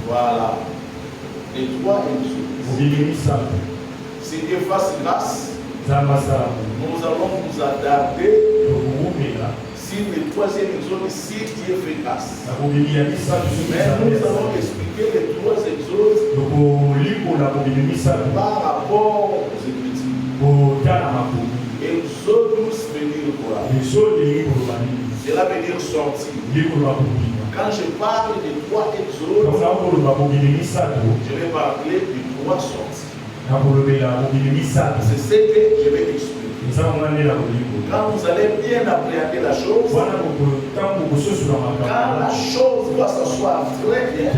Voilà. Les trois exauces. Si Dieu fasse grâce, nous allons nous adapter si le troisième exode, si Dieu fait grâce. Mais nous allons expliquer les trois exodes par rapport aux Écritures. Exodus veut dire quoi? Cela veut dire sortir. Quand je parle de trois exodes, je vais parler de trois sorties. C'est ce que je vais expliquer. Quand vous allez bien appréhender la chose, quand la chose va s'asseoir très bien,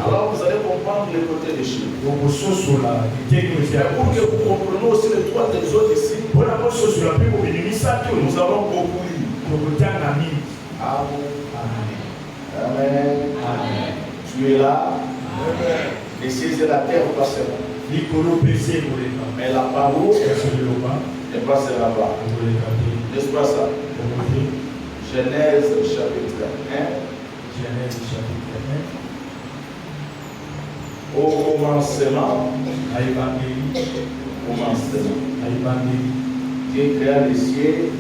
alors vous allez comprendre les côtés des chiffres. Pour que vous compreniez aussi les trois exodes ici, nous avons beaucoup lu. Amen. Amen. Tu es là. Amen. Les cieux et la terre passeront. Mais la parole ne passera pas. N'est-ce pas ça? Genèse chapitre 1. Au commencement, Dieu créa les cieux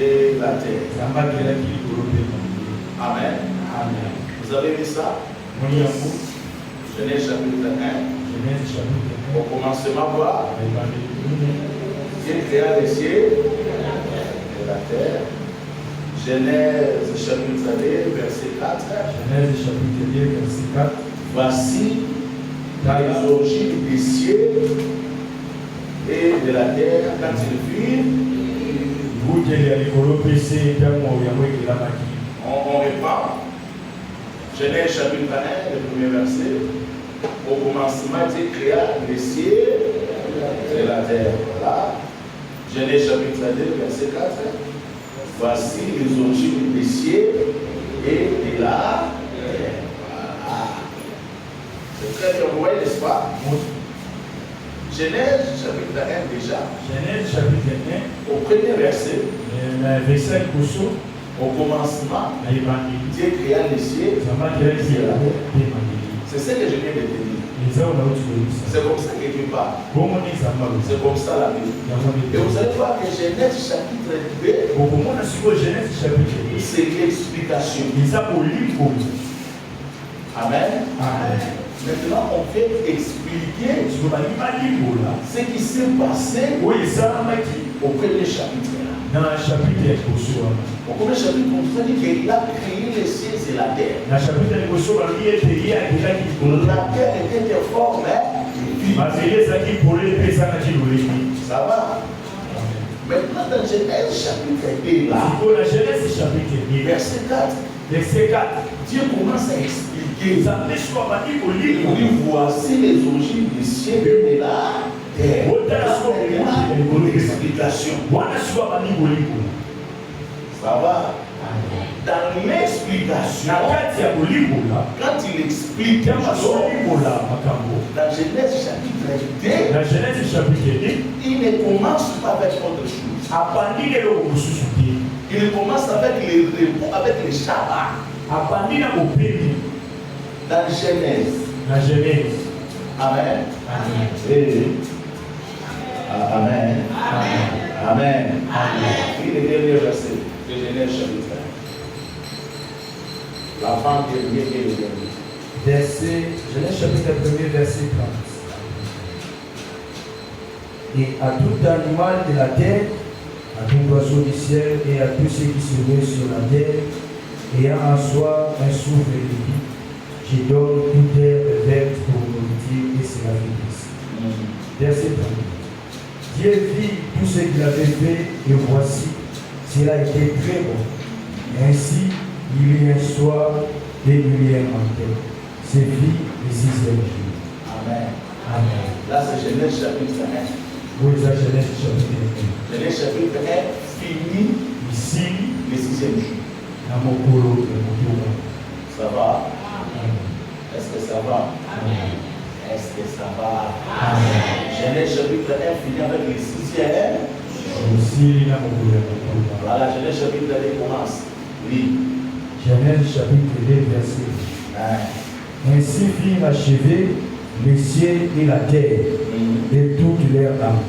et la terre. Amen. Vous avez vu ça? Genèse chapitre 1. Au commencement, quoi? Dieu créa les cieux et la terre. Genèse chapitre 2, verset 4. Voici les origines des cieux et de la terre quand ils virent. On répand. Genèse chapitre 1, le premier verset. Au commencement, Dieu créa les cieux et la terre. Voilà. Genèse chapitre 2, verset 4. Voici les origines des cieux et de la terre. Voilà. C'est très bien, vous voyez, n'est-ce pas? Genèse chapitre 1 déjà. Genèse chapitre 1. Au premier verset. Verset au commencement, Dieu créa les cieux. C'est ce que je viens de te dire. C'est comme ça que tu parles. C'est comme ça la Bible. Et vous allez voir que Genèse chapitre 2, c'est l'explication. Amen. Maintenant, on fait expliquer ce qui s'est passé au premier chapitre. Dans le chapitre, au premier chapitre, on dit qu'il a créé les cieux et la terre. La terre était informe, ça va. Maintenant, dans Genèse chapitre 2, là, verset 4, Dieu commence à expliquer. Il dit voici les origines du ciel et de la terre. Une explication. Ça va. Dans l'explication, quand il explique dans Genèse chapitre 2, il ne commence pas avec autre chose. Il commence avec les repos, avec les Shabbats. Dans Genèse. Amen. Amen. Et le dernier verset de Genèse chapitre 1. La femme dernier et le dernier. Genèse chapitre 1, verset 30. Et à tout animal de la terre, à tout oiseau du ciel et à tous ceux qui se meuvent sur la terre, ayant en soi un souffle de vie, qui donne toute terre verte pour nourriture et c'est la vie. Verset 30. Dieu vit tout ce qu'il avait fait et voici, cela a été très bon. Ainsi, il y eut un soir et il y eut un matin. C'est vie le 6e jour. Amen. Là, c'est Genèse chapitre 1. Oui, c'est Genèse chapitre 1. Genèse chapitre 1 finit ici le 6e jour. Ça va? Est-ce que ça va? Est-ce que ça va? Genèse chapitre 1 finit avec le 6e Voilà, Genèse chapitre 2 commence. Oui. Genèse chapitre 2, verset 1. Ainsi furent achevés les cieux et la terre et toute leur âme.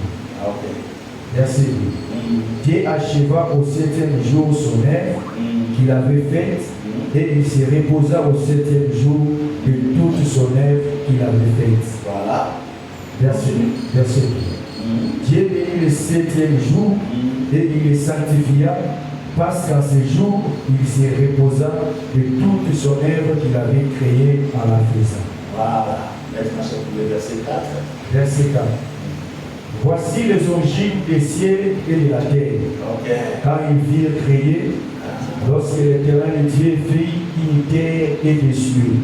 Verset 2. Dieu acheva au 7e jour son œuvre qu'il avait faite et il se reposa au 7e jour de toute son œuvre qu'il avait faite. Voilà. Verset 2. Dieu bénit le 7e jour et il le sanctifia parce qu'en ce jour il se reposa de toute son œuvre qu'il avait créée en la faisant. Voilà. Maintenant, c'est le verset 4. Verset 4. Voici les origines des cieux et de la terre. Quand ils virent créés, lorsque l'Éternel Dieu fit une terre et des cieux.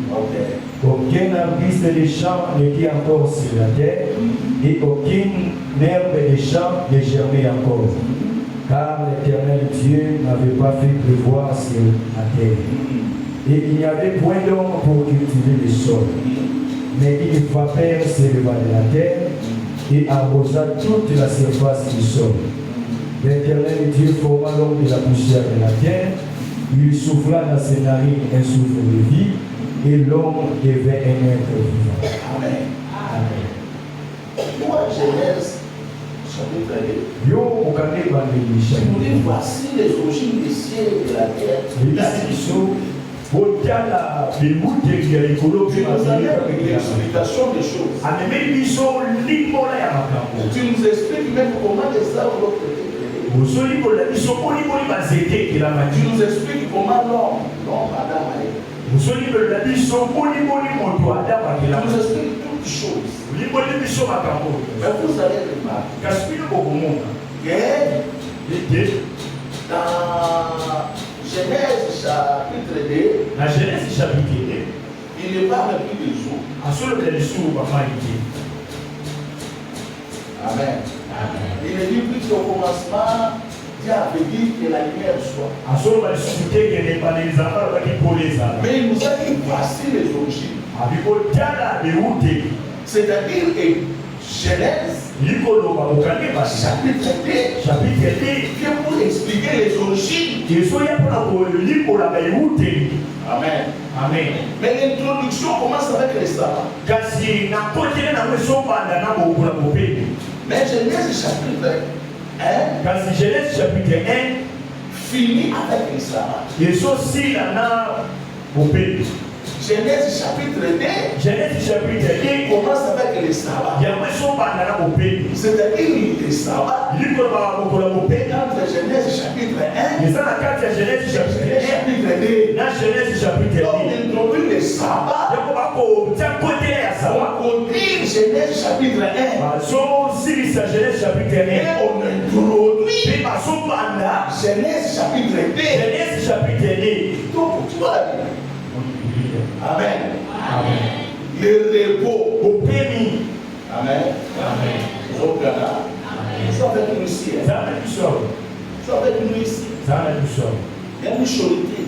Aucun arbuste des champs n'était encore sur la terre et aucune herbe des champs ne germait encore. Car l'Éternel Dieu n'avait pas fait pleuvoir sur la terre. Et il n'y avait point d'homme pour cultiver le sol. Mais une vapeur s'éleva de la terre et arrosa toute la surface du sol. L'Éternel Dieu forma l'homme de la poussière de la terre, il souffla dans ses narines un souffle de vie, et l'homme devait un être vivant. Amen. Amen. Moi, Genèse, chapitre 2. Yo, au Canet Bandeli, nous chapitre dit voici les origines des cieux et de la terre. Tu nous amènes l'explication des choses. Tu nous expliques même comment les arbres ont été créés. Tu nous expliques comment l'homme Adam a été. Tu nous expliques toutes choses. Mais vous allez remarquer que dans Genèse chapitre 2, la Genèse chapitre 2, il ne parle plus de jour. Amen. Il ne dit plus qu'au commencement, Dieu avait dit que la lumière soit. Mais il nous a dit voici les origines. C'est-à-dire que Genèse chapitre 2 vient pour expliquer les origines. Amen. Amen. Mais l'introduction commence avec les sabbats. Mais Genèse chapitre 1 finit avec les sabbats. Genèse chapitre 2 commence avec les sabbats. C'est-à-dire les sabbats entre Genèse chapitre 1 et Genèse chapitre 2. On introduit les sabbats pour conduire Genèse chapitre 1. Et on introduit Genèse chapitre 2. Donc tu vois la Bible. Amen. Amen. Le repos au permis. Amen. Amen. Sois avec nous ici. Sois avec nous ici. Il y a une charité.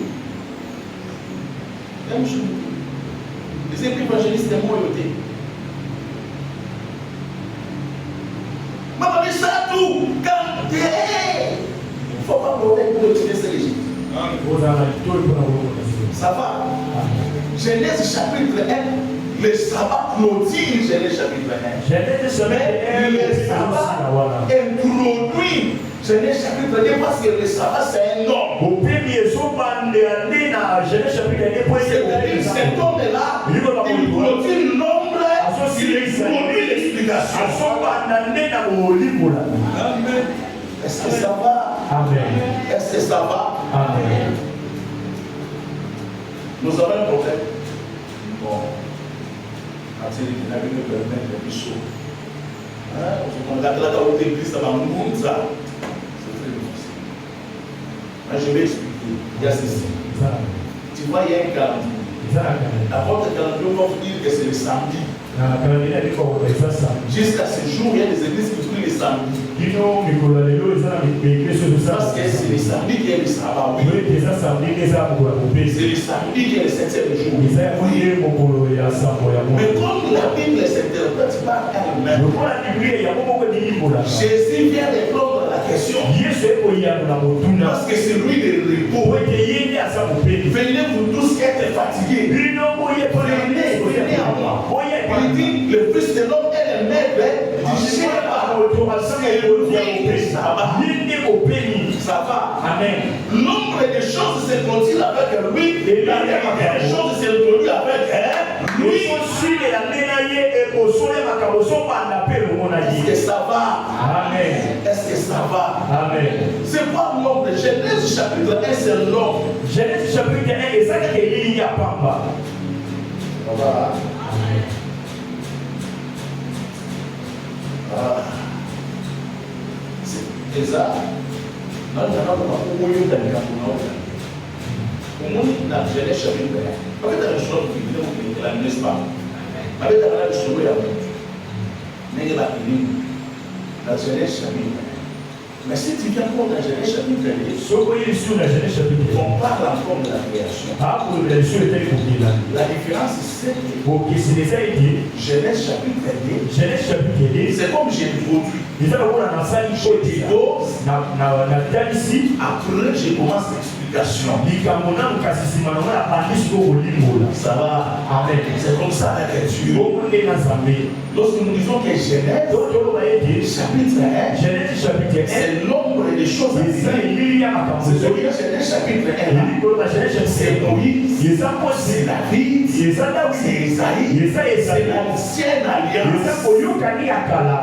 Les évangélistes sont moyotés. Mais ça tout, quand il ne faut pas pour utiliser ces légites. Ça va. Genèse chapitre 1, le sabbat clôture Genèse chapitre 1. Mais le sabbat introduit Genèse chapitre 2 parce que le sabbat c'est un homme. C'est-à-dire cet homme-là, il clôture l'ombre, il introduit l'explication. Amen. Est-ce que ça va? Amen. Est-ce que ça va? Amen. Nous avons un problème. Bon. Atelier qui n'a pas de permettre de chaud. On regarde la carotte d'église, ça va mourir ça. C'est très difficile. Je vais expliquer. Il y a ceci. Tu vois, il y a un calendrier. La porte de calendrier, on va vous dire que c'est le samedi. Jusqu'à ce jour, il y a des églises qui prient les samedis. Parce que c'est les samedis qui est le sabbat. C'est le samedi qui est le 7e jour. Mais comme la Bible s'interprète par elle-même, Jésus vient répondre à la question. Parce que c'est lui le repos. Venez vous tous qui êtes fatigués. Venez à moi. Il dit, le Fils de l'homme est le maître du Shabbat. Ça va. Amen. Nombre de choses se produisent avec lui. Et la des choses se produisent avec lui. Est-ce que ça va? Amen. Est-ce que ça va? Amen. C'est pas l'homme de Genèse chapitre 1, c'est l'homme. Genèse chapitre 1, et ça qui est lié à Pamba. Ça va. Amen. C'est ça. Dans Genèse chapitre 1, avec la chose qui est la n'est-ce pas? Avec la chose qui est la dans Genèse chapitre 1. Mais si tu viens pour la Genèse chapitre 1, on parle encore de la création. La différence c'est que Genèse chapitre 1, c'est comme j'ai introduit. Après, je commence l'explication. Ça va. Amen. C'est comme ça la lecture. Lorsque nous disons que Genèse chapitre 1, c'est l'ombre des choses à venir. C'est Genèse chapitre 1. C'est Moïse, c'est David, c'est Isaïe, c'est l'ancienne alliance.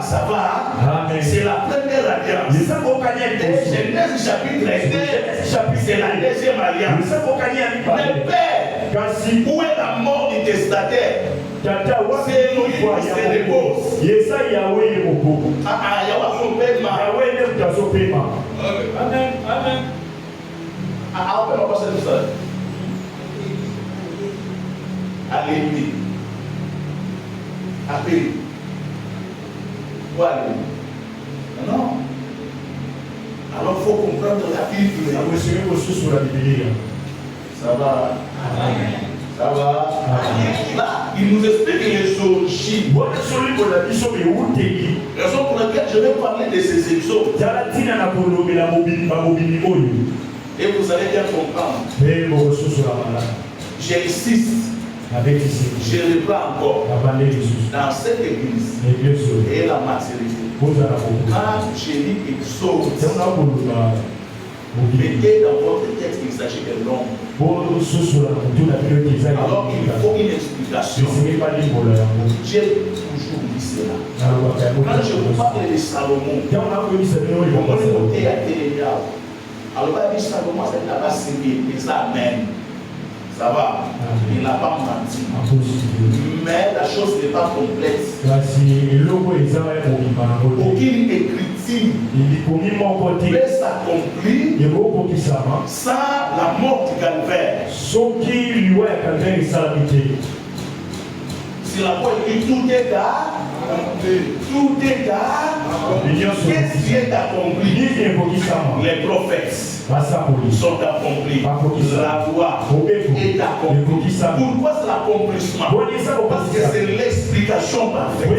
Ça va. C'est la première alliance. Genèse chapitre 1, c'est la deuxième alliance. Le Père, où est la mort du testataire? C'est Moïse qui se repose. Amen. Amen. Allez, appelez. Voilà. Non. Alors il faut comprendre la Bible. Ça va. Amen. Ça va. Amen. Là, il nous explique les origines. Raison pour laquelle je vais parler de ces exos. Et vous allez bien comprendre. J'insiste. Je reprends encore. Dans cette église et la maturité. Quand j'ai dit exode, mettez dans votre texte qu'il s'agit de l'homme. Alors il faut une explication. J'ai toujours dit cela. Quand je vous parle de Salomon, on est à Télémia. Alors il dit Salomon, ça n'a pas signé, mais ça même. Ça va, il n'a pas menti. Mais la chose n'est pas complète. Aucune écriture peut s'accomplir sans la mort du calvaire. Si la voix dit tout est accompli. Tout est accompli. Qu'est-ce qui est accompli? Les prophètes sont accomplis. La loi est accomplie. Pourquoi c'est l'accomplissement? Parce que c'est l'explication parfaite.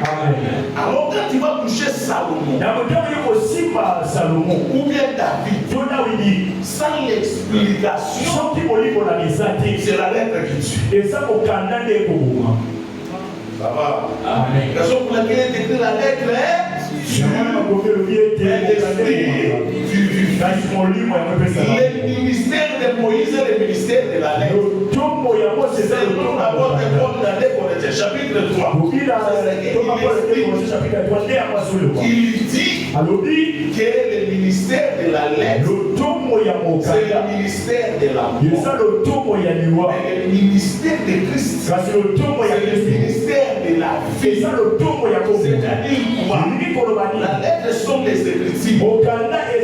Amen. Alors quand tu vas toucher Salomon, ou bien David, sans l'explication, c'est la lettre qui tue. Ça va. Amen. Raison pour laquelle il écrit la lettre le ministère de Moïse et le ministère de la lettre. C'est le nom d'abord de la lettre chapitre 3. Il dit que le ministère de la lettre, c'est le ministère de l'amour. Et le ministère de Christ, c'est le ministère de la vie. C'est-à-dire quoi? La lettre sont les écritures.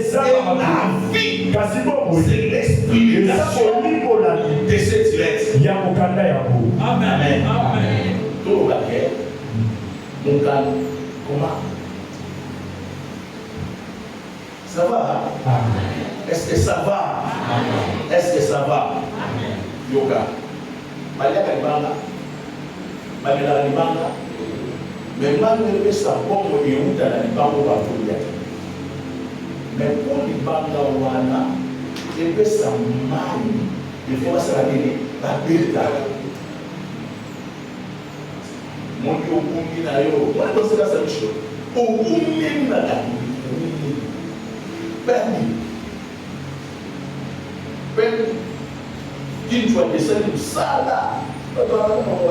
Et la vie, c'est l'explication de cette lettre. Amen. Tout le paquet. Mon calme. Comment? Ça va? Est-ce que ça va? Est-ce que ça va? Yoga. Malia Kalibanga. Malia Kalibanga. Mais malgré ça, bon, il y a un Kalibanga. Mais pour les banques wana, il peut ça mal. Il faut se rappeler la belle. Mon Dieu, on a eu, on a pensé à cette chose. Au bout même la permis. Permis. Qui doit descendre ça là. On va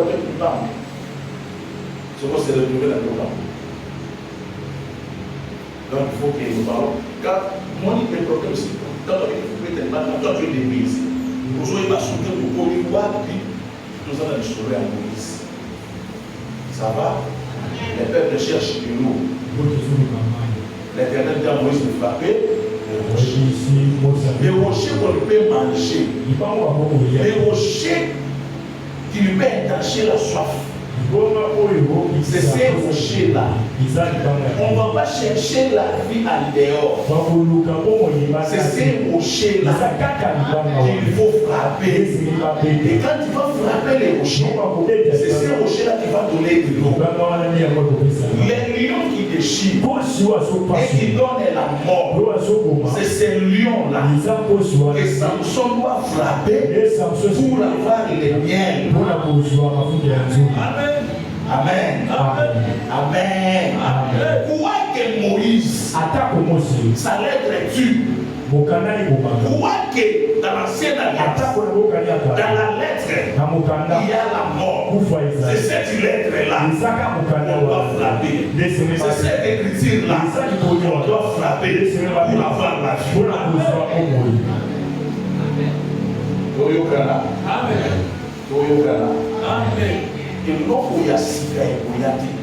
faire une banque. C'est quoi c'est retrouver la banque. Donc il faut que nous parlons. Car moi, il y a un problème aussi. Quand on est tellement, quand tu es l'église, aujourd'hui, il va sauter le pouvoir, puis nous allons restaurer à Moïse. Ça va? Les peuples cherchent de l'eau. L'Éternel dit à Moïse de frapper les rochers qu'on peut manger. Les rochers qui lui peut étancher la soif. C'est ces rochers-là. On ne va pas chercher la vie en dehors. C'est ces rochers-là qu'il faut frapper. Et quand tu vas frapper les rochers, c'est ces rochers-là qui vont donner de l'eau. Les lions qui déchirent et qui donnent la mort, c'est ces lions-là que Samson doit frapper pour avoir les biens. Amen. Amen. Amen. Amen. Quoi que Moïse, sa lettre est dure. Quoi que dans l'ancienne alliance, dans la lettre, il y a la mort. C'est cette lettre-là qu'on doit frapper. C'est cette écriture-là qu'on doit frapper pour avoir la vie. Toyokana. Amen. Toyokana. Amen. Et non, il y a sika et il y a dit.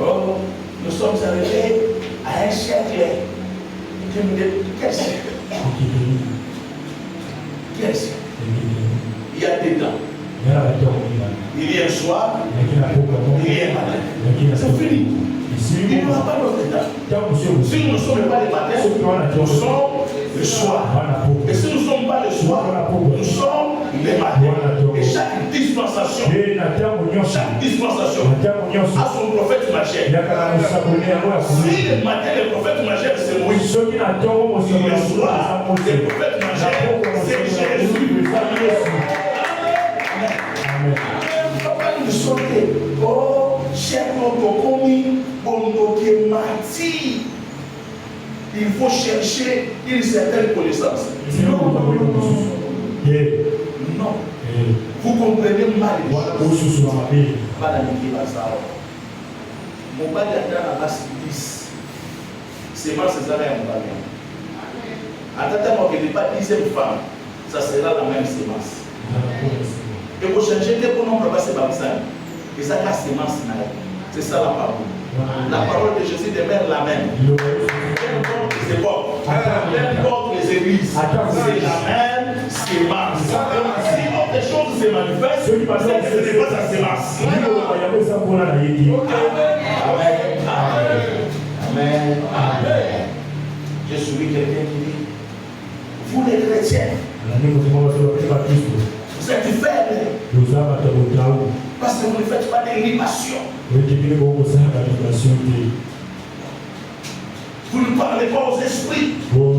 Oh, nous sommes arrivés à un siècle. Quel siècle? Quel siècle? Il y a des temps. Il y a un soir, il y a un matin. C'est fini. Il n'y aura pas d'autre temps. Si nous ne sommes pas les matins, nous sommes le soir. Et si nous ne sommes pas le soir, nous sommes les matins. Et chaque dispensation a son prophète majeur. Si le matin, le prophète majeur, c'est Moïse. Le soir, le prophète majeur, c'est Jésus. Papa nous sauter. Oh, cher notre commis, il faut chercher une certaine connaissance. Non. Vous comprenez mal les choses. Mon père est dans la base 10. C'est moi, c'est ça, mon père. Attends-moi que n'est pas 10e femme, ça sera la même sémence. Et vous changez que pour nombre de passer par ça. Et ça, la sémence, c'est ça la parole. La parole de Jésus demeure la même. C'est bon. Peu importe les églises, c'est la même sémence. Si autre chose se manifeste, ce n'est pas sa sémence. Amen. Amen. Je suis quelqu'un qui dit, vous les chrétiens, vous êtes faibles. Parce que vous ne faites pas d'animation. Vous ne parlez pas aux esprits. Vous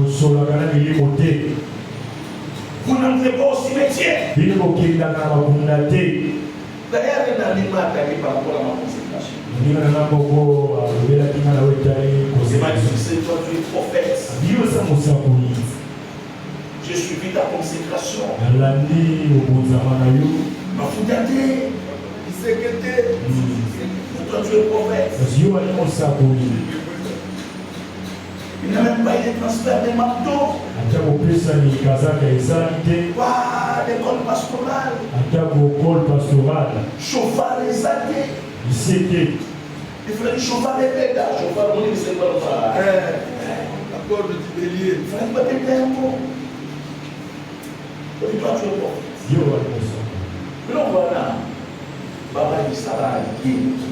n'entrez pas au cimetière. D'ailleurs, un ami m'a attaqué par rapport à ma consécration. Il m'a dit, c'est toi, tu es prophète. J'ai suivi ta consécration. Ma fougaté. Il s'est guetté. Toi, tu es prophète. Il n'a même pas eu de transfert de marteau. L'école pastorale. Chauffard les athées. Il fallait chauffard les pédas. Chauffard, on dit que c'est pas ça. La corde du bélier. Il fallait pas péter un mot. Et toi, tu es prophète. Mais non, voilà. Baba, il s'arrête.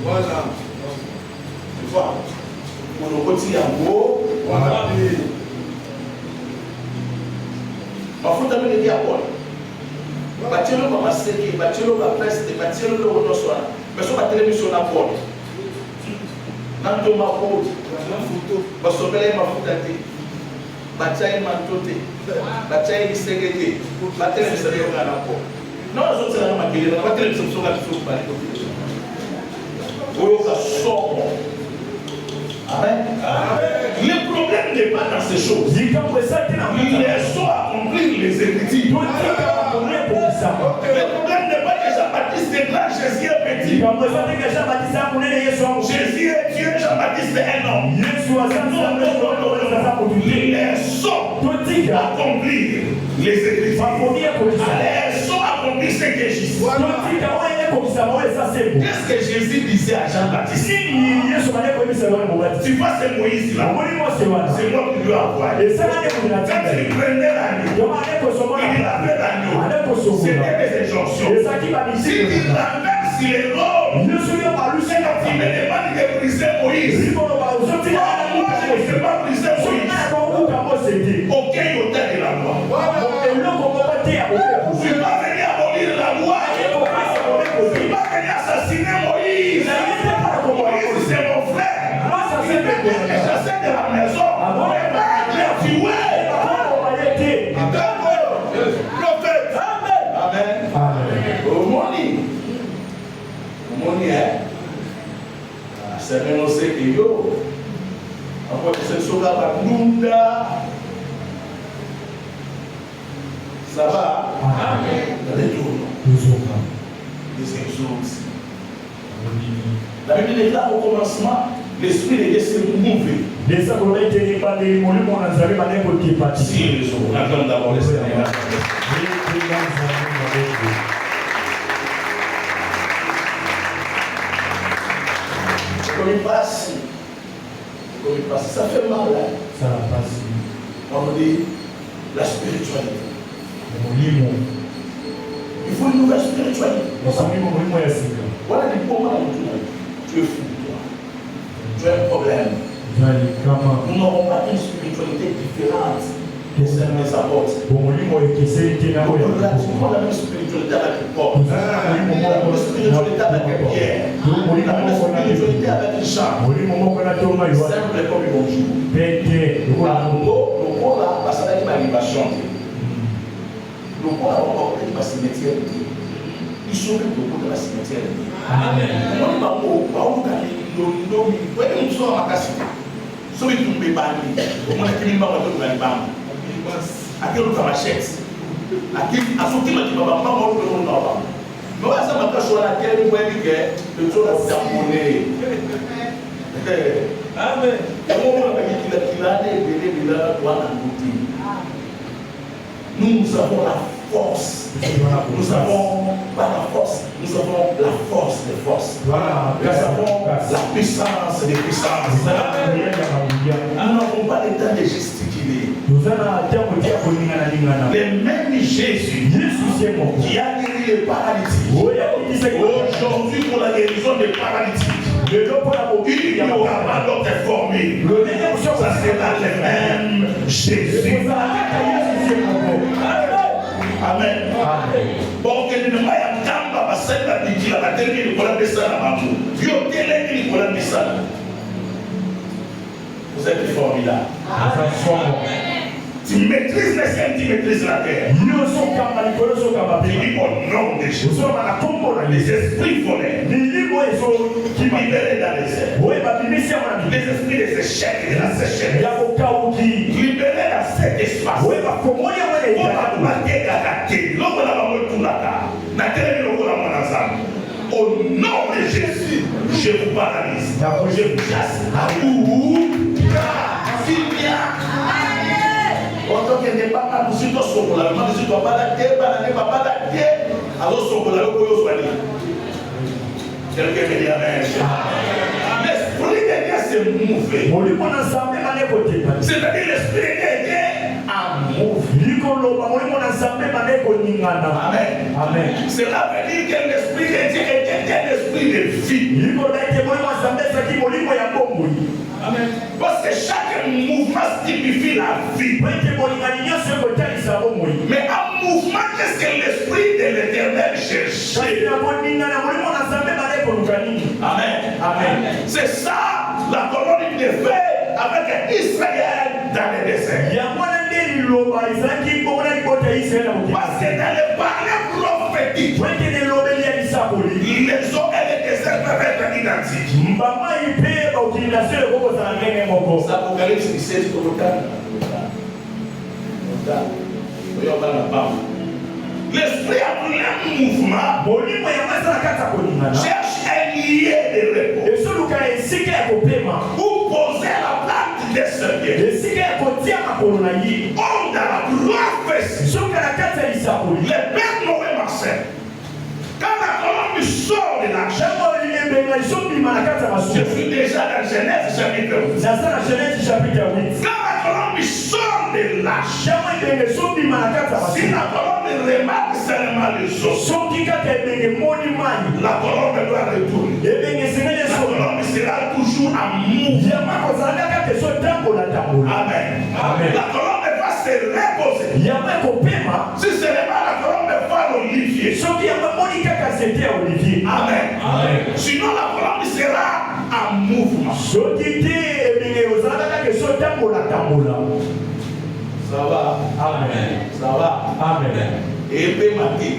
Voilà. Tu vois, pour le quotidien, voilà. Ma faute à me dire à quoi? Bâtiment va masquer, bâtiment va pester, bâtiment va renonceur. Mais sur la télévision, on a quoi? Nando ma faute, ma sommelier ma faute à dire. Bâtiment ma toté, bâtiment il s'est guéri, bâtiment il s'est guéri à la porte. Non, les autres, c'est la maquille, la bâtiment c'est sur la chose par les Amen. Le problème n'est pas dans ces choses. Il est soit accomplir les Écritures. Le problème n'est pas que Jean-Baptiste est grand, Jésus est petit. Jésus est Dieu, Jean-Baptiste est un homme. Les sont accomplir les Écritures. Les sont accomplir ce que Jésus. Qu'est-ce que Jésus disait à Jean-Baptiste? Tu vois, c'est Moïse là. C'est moi qui lui ai envoyé. Quand il prenait l'agneau, il lavait l'agneau. C'était des injonctions. S'il dit renverse les robes, c'est quand il me demande de briser Moïse. Moi, je ne sais pas briser Moïse. Aucun auteur de la loi. Je ne suis pas venu abolir la loi. Je ne suis pas venu assassiner Moïse. Moïse, c'est mon frère. Il m'a chassé de la maison. Il m'a tué. Prophète. Amen. Au moni, c'est même aussi que yo. Après, c'est sur la Nunda. Ça va? Amen. Les exauces. La Bible déclare au commencement, l'esprit de Dieu s'est mouvé. Si les jours, on acclame d'abord le Seigneur. Comme il passe, ça fait mal. Ça va passer. On dit la spiritualité. Il faut une nouvelle spiritualité. Voilà les moments où tu es fou, toi. Tu as un problème. Nous n'aurons pas une spiritualité différente de celle des apôtres. Nous avons la même spiritualité avec Paul. La même spiritualité avec Pierre. La même spiritualité avec Jean. Simple comme ils vont jouer. Le mot là, ça va être ma libération. Le mot là, on va être ma cimetière. Ils sont le beaucoup de la cimetière. Amen. On va nous avons la force. Nous avons pas la force, nous avons la force des forces. Nous avons la puissance des puissances. Nous n'avons pas le temps de gesticuler. Le même Jésus qui a guéri les paralytiques, aujourd'hui pour la guérison des paralytiques, il n'y aura pas d'autre formule. Ça sera le même Jésus. Amen. Bon, que nous ne mayons pas passer la vie la terre du Coran de Salam. Vous êtes formidable. Tu maîtrises les cieux, tu maîtrises la terre. Tu dis au nom de Jésus. Les esprits volés qui libèrent dans les airs. Les esprits des échecs et de la sécheresse. Libérés dans cet espace. Au nom de Jésus, je vous paralyse. Je vous chasse. Quand on n'est pas nous sommes sur la main, nous sommes pas la terre, alors sur la main, quelqu'un me dit Amen. L'esprit de Dieu s'est mouvé. C'est-à-dire l'esprit de Dieu a mouvé. Amen. Amen. Cela veut dire que l'esprit de Dieu est un esprit de vie. Amen. Parce que chaque mouvement stipifie la vie. Mais un mouvement, qu'est-ce que l'esprit de l'Éternel cherche? Amen. Amen. C'est ça la colonne de feu avec Israël dans le désert. Parce que dans le parler prophétique, les eaux et les déserts peuvent être identiques. Apocalypse 17, l'esprit a pris un mouvement, cherche un lieu de repos pour poser la plante des serpents. On dans la prophétie, le Père Noé Marcel, quand la colombe sort de la chambre, je suis déjà dans Genèse chapitre 8. Quand la colombe sort de la chambre, si la colombe remarque seulement les os, la colombe doit retourner. La colombe sera toujours en mouvement. Amen. Amen. La colombe va se reposer. Si seulement la colombe va l'olivier. Amen. Amen. Sinon la colombe sera en mouvement. Ça va. Amen. Ça va. Amen. Et puis matin,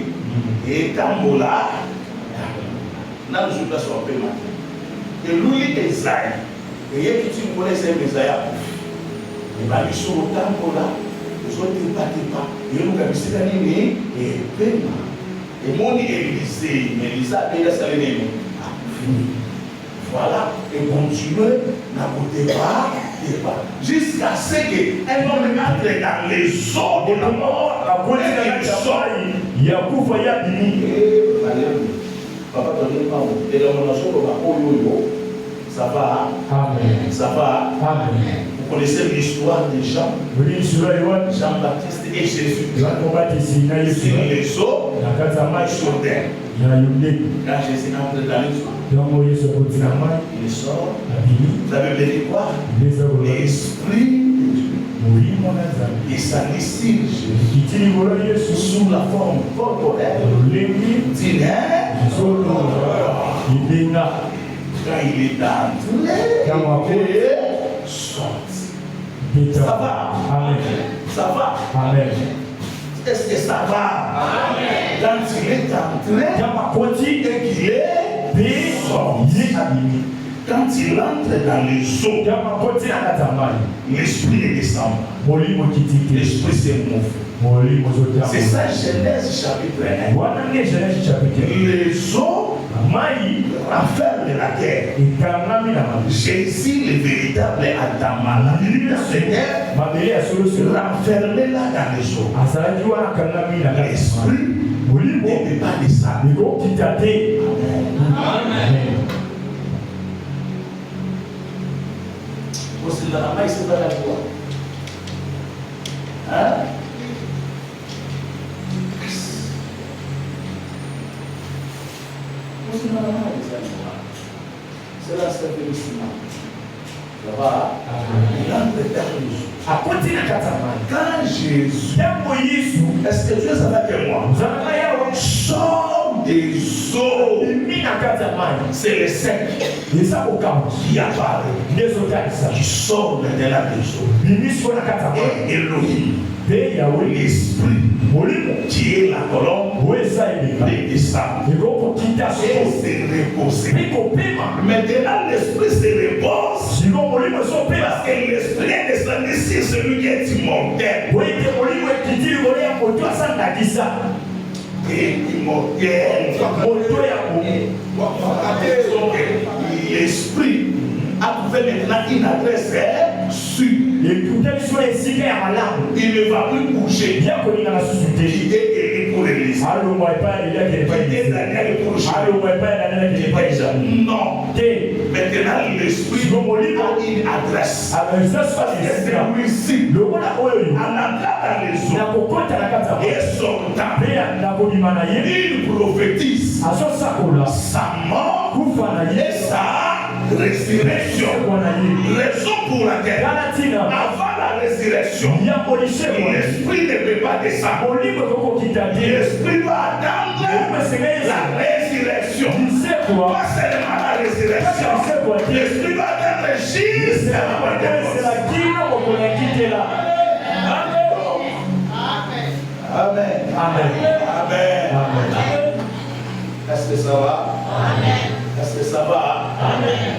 et tambola, n'a je pas sur peu matin. Et lui Esaïe, et il qui tu connais c'est Esaïe. Et bah il sur le tambola, ils ont dit pas, ils ont gagné cette année et paiement. Et mon Élisée, mais Elisa a salé. Voilà, et continuez, n'abordez pas, jusqu'à ce qu'un homme entre dans les eaux de la mort, il y a beaucoup de papa, et ça va, amen. Ça va, amen. Vous connaissez l'histoire de Jean, Jean-Baptiste et Jésus. Sur les eaux, Jourdain. Quand Jésus entre dans les eaux, il sort. Vous avez dit quoi? L'esprit et sa lissige sous la forme corporelle quand il est entré et sorti. Ça va? Amen. Ça va? Amen. Est-ce que ça va? Amen. Quand il est entré et qu'il est sorti. Quand il entre dans les eaux, l'esprit est descendu. L'esprit se mouve. C'est ça Genèse chapitre 1. Les eaux renferment la terre. Jésus, le véritable Adam, renfermé là dans les eaux. L'esprit ne peut pas descendre. Amen. Você dá mais você vai dar boa. Hã? Você dá mais você vai boa. Será que você tem ensinado? Já vai. A continha quand Jésus est-ce que Dieu est avec moi? Sort des eaux. C'est le sec qui apparaît, qui sort de la maison. Et Elohim, l'esprit qui est la colombe, descend et se repose. Maintenant l'esprit se repose parce que l'esprit est descendu sur celui qui est immortel. Et immortel. L'esprit a trouvé maintenant une adresse sûre. il ne va plus bouger. Il est guéri pour l'église. Il est Daniel pour le non. Maintenant, l'esprit a une adresse. Parce que c'est lui-ci. En entrant dans les eaux et sortant, il prophétise sa mort et sa résurrection. Raison pour laquelle, avant la résurrection, l'esprit ne peut pas descendre. L'esprit doit attendre la résurrection. Pas seulement la résurrection. L'esprit doit attendre juste la Amen. Amen. Amen. Amen. Est-ce que ça va? Amen. Est-ce que ça va? Amen.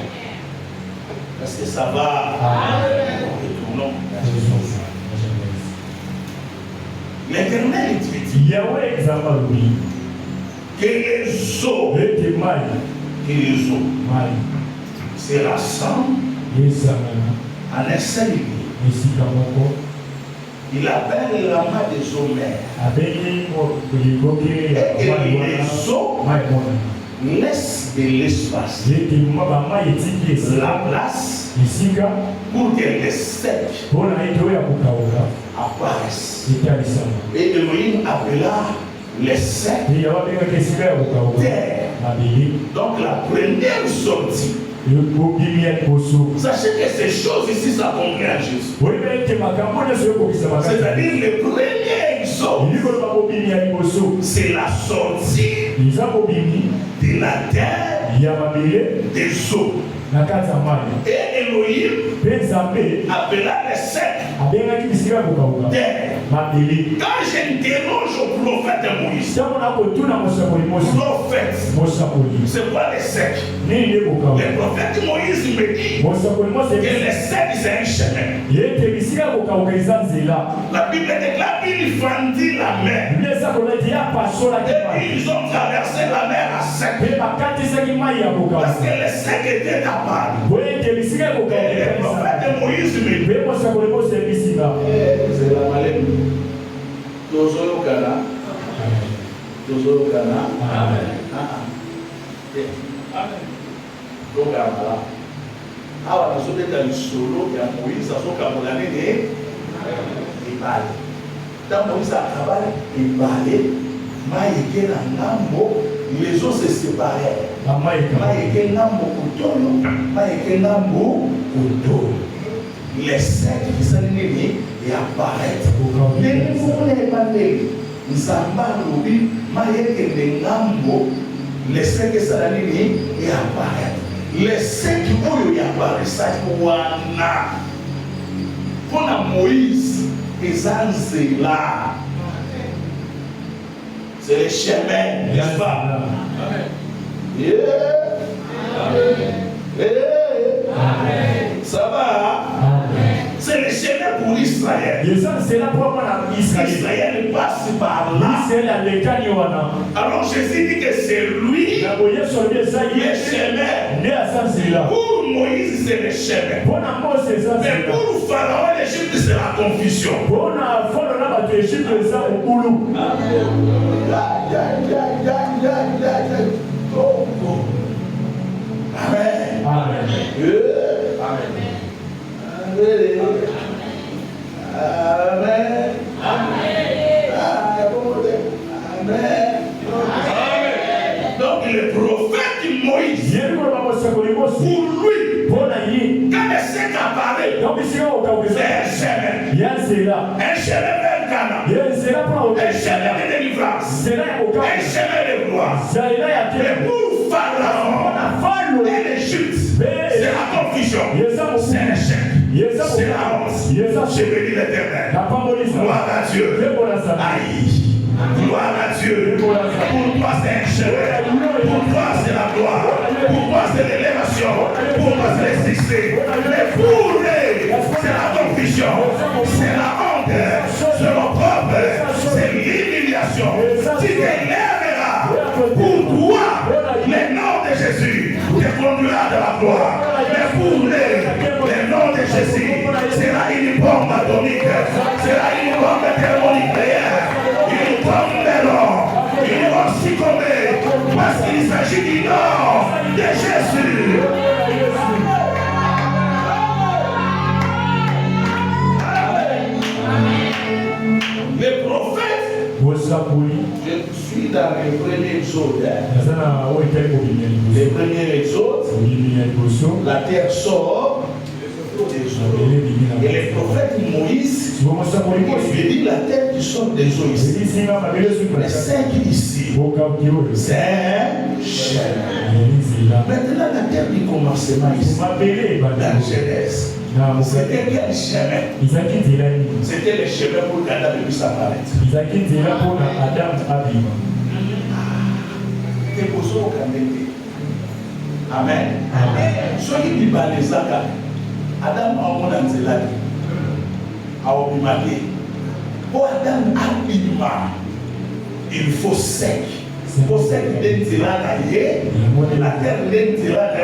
Est-ce que ça va? Amen. Retournons. L'Éternel dit que les eaux se rassemblent en un seul lieu. Il appelle la main des eaux mères. Et les eaux laissent de l'espace, la place pour que les secs apparaissent. Et Elohim appela les secs terre. Donc la première sortie. Sachez que ces choses ici, ça convient à Jésus. C'est-à-dire le premier exode, c'est la sortie de la terre, des eaux. Et Elohim appela les secs terre. Quand j'interroge au prophète Moïse, prophète, c'est quoi les secs? Le prophète Moïse me dit que les secs c'est un chemin. La Bible déclare qu'il fendit la mer. Et ils ont traversé la mer à sec. Parce que les secs étaient à part. Et le prophète Moïse me dit c'est la malène. Toujours au Ghana. Amen. Amen. Donc, alors, nous sommes dans le solo de Moïse, nous sommes dans l'année de Ibali. Dans Moïse, à Kabale, Ibali, Maïké Nambo, les eaux se séparèrent. Maïké Nambo Koutono, Maïké Nambo Koutono. Les secs qui sont nés et apparaissent. Mais nous n'avons pas dit, nous sommes pas dit, Maïké Nambo, les secs qui sont nés et apparaissent. Les secs qui apparaissent, pour Moïse, ils ont là. C'est le chemin, n'est-ce pas? Amen. Amen. Ça va? Amen. C'est le chemin pour Israël. Israël passe par là. Alors Jésus dit que c'est lui le chemin. Pour Moïse, c'est le chemin. Mais pour Pharaon, l'Égypte, c'est la confusion. Amen. Amen. Amen. Donc le prophète Moïse, pour lui, quand le sec apparaît, c'est un chemin. Un chemin vers Ghana. Un chemin de délivrance. Un chemin de gloire. Mais pour Pharaon et l'Égypte, c'est la confusion. C'est l'échec. C'est la honte. Je bénis l'Éternel. Gloire à Dieu. Aïe. Gloire à Dieu. Pour toi c'est un chemin. Pour toi c'est la gloire. Pour toi c'est l'élévation. Pour toi c'est le succès. Mais pour lui c'est la confusion. C'est la honte. C'est l'opprobre. C'est l'humiliation. Tu t'élèveras. Pour toi le nom de Jésus te conduira de la gloire. Mais pour lui le nom de Jésus sera une C'est là qu'ils vont mettre mon nucléaire. Ils vont mettre ils vont succomber. Parce qu'il s'agit du nom de Jésus. Les prophètes, je suis dans les premiers exodes. Les premiers exodes, la terre sort. Et les prophètes Moïse, il dit la terre qui sort des eaux ici. Les cinq ici, c'est un chemin. Maintenant, la terre du commencement ici, dans Genèse. C'était quel chemin? C'était le chemin pour qu'Adam puisse apparaître. Amen. Ceux qui disent les Zaka, Adam a mon anzelade. A obimake. Pour Adam abima, il faut sec. Pour sec, il la terre l'entilade,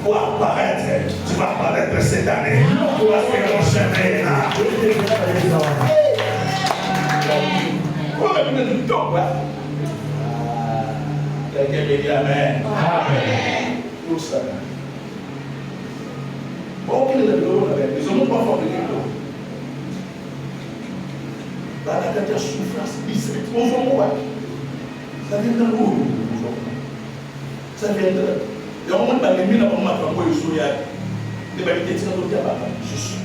pour apparaître. Tu vas apparaître cette année. Tu vas faire ton chemin là. Quelqu'un me dit Amen. Amen. Tout ça. Bon, quel est le bureau là? Ils n'ont pas fabriqué l'eau. Dans la tête de souffrance, ils vont voir. Ça vient de l'eau. Ça vient de l'eau. Il y a un moment où les mines ont marqué un peu de souillage. Les balités sont toutes à bas. Juste.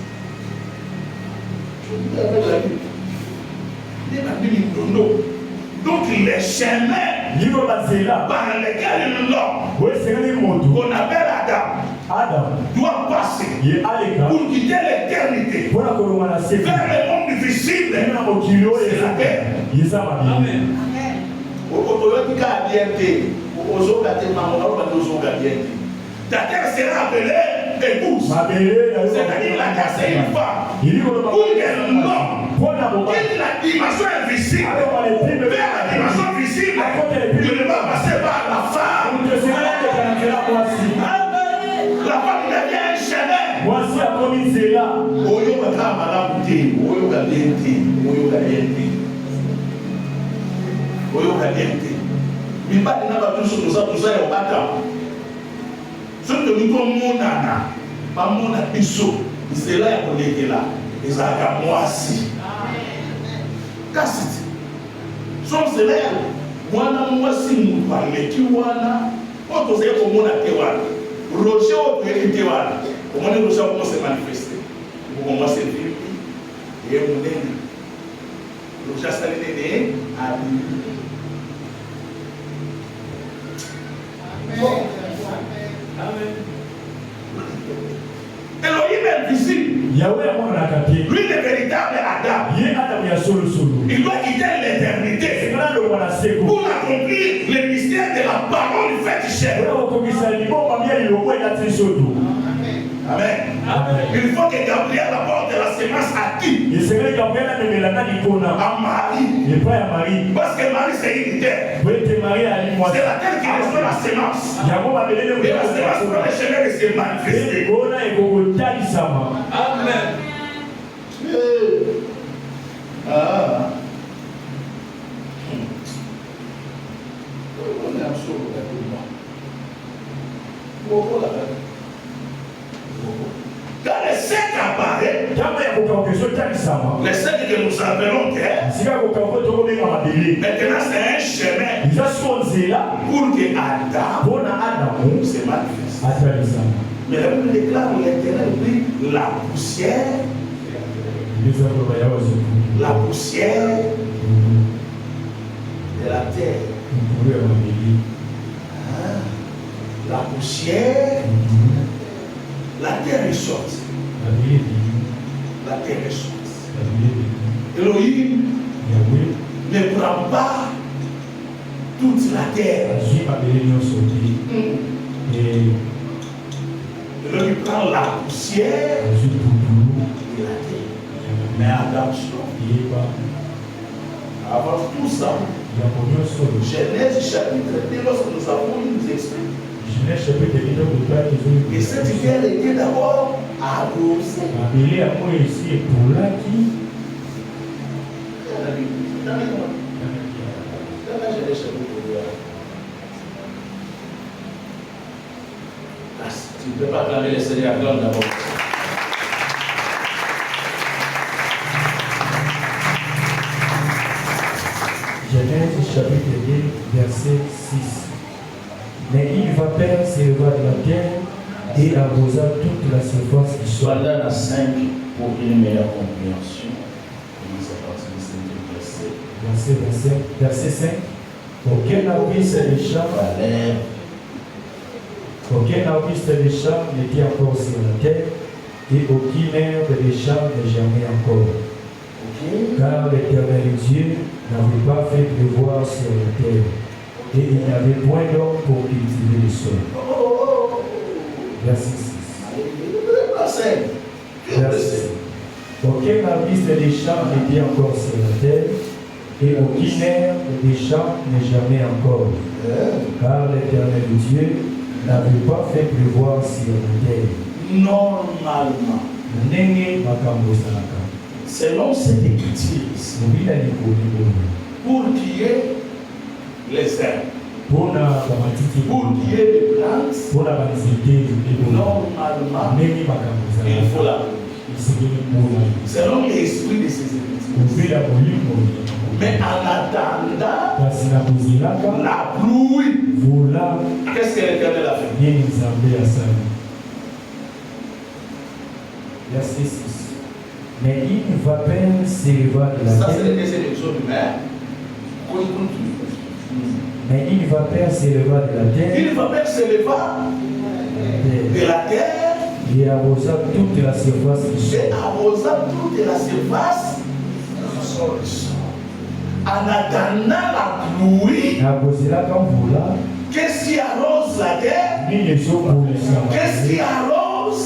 Je dis avec la vie. Il y a des mines d'eau. Donc les chemins par lesquels l'homme qu'on appelle Adam doit passer pour quitter l'éternité vers le monde difficile, c'est la terre. Amen. Ta terre sera appelée épouse. C'est-à-dire la terre c'est une femme. Pour que l'homme quitte la dimension invisible vers la dimension visible, tu ne vas passer par la femme. La femme devient un chemin. Voici à comme c'est là. Oyo ka malamu te, oyo ka bien te, oyo ka bien te. Oyo ka bien te. Mais pas de n'importe quoi sur tout ça au bâtard. Ce que nous sommes monana, pas mona biso, c'est là qu'on est là. Et ça a moi aussi. Casse. Son c'est là. Moi si nous parlons qui wana, on doit dire comment on a tewana. Roger au pays tewana. Comment on doit comment se manifester. Comment se vivre. Et on est. Roger Saline a Amen. Elohim est visible. Lui le véritable Adam. Il doit quitter l'éternité pour accomplir le mystère de la parole faite chair. Amen. Il faut que Gabriel apporte la semence à qui? À Marie. Parce que Marie c'est une terre. C'est la terre qui reçoit la semence. Et la semence pour le chemin de se manifester. Amen. On est absolument d'accord. Quand les sept apparaît, les sept que nous appelons terre, maintenant c'est un chemin pour que Adam se manifeste. Mais la Bible déclare l'Éternel dit la poussière de la terre. La poussière, la terre est sortie. La terre est sortie. Elohim ne prend pas toute la terre. Elohim prend la poussière de la terre. Mais attention, avant tout ça, Genèse chapitre 2, lorsque nous avons eu nous explique. Et cette terre était d'abord arrosé. Mabele yango esi epolaki. Tu ne peux pas acclamer le Seigneur d'abord. Genèse chapitre 2, verset 6. Mais une vapeur s'éleva de la terre et arrosa toute la surface du sol. Voilà la 5 pour une meilleure compréhension. Commence à partir du 5e verset. Verset 5. Aucun arbuste des champs n'était encore sur la terre et aucune herbe des champs n'est jamais encore. Car l'Éternel Dieu n'avait pas fait pleuvoir sur la terre et il n'y avait point d'homme pour cultiver le sol. Verset 6. Verset 6. Aucun arbuste des champs n'était encore sur la terre et aucune herbe des champs n'est jamais encore. Car l'Éternel Dieu n'avait pas fait pleuvoir sur la terre. Normalement, selon cette écriture ici, pour qu'il y ait les herbes, pour qu'il y ait des plantes, normalement, il faut la pluie. Selon l'esprit de ces écritures. Mais en attendant la pluie, qu'est-ce que l'Éternel a fait? Verset 6. Mais une vapeur s'éleva de la terre. Ça, c'est le deuxième épisode du maire. Mais une vapeur s'éleva de la terre. Une vapeur s'éleva de la terre. Et arrosa toute la surface du sol. Et arrosa toute la surface du sol. En attendant la pluie, qu'est-ce qui arrose la terre? Qu'est-ce qui arrose?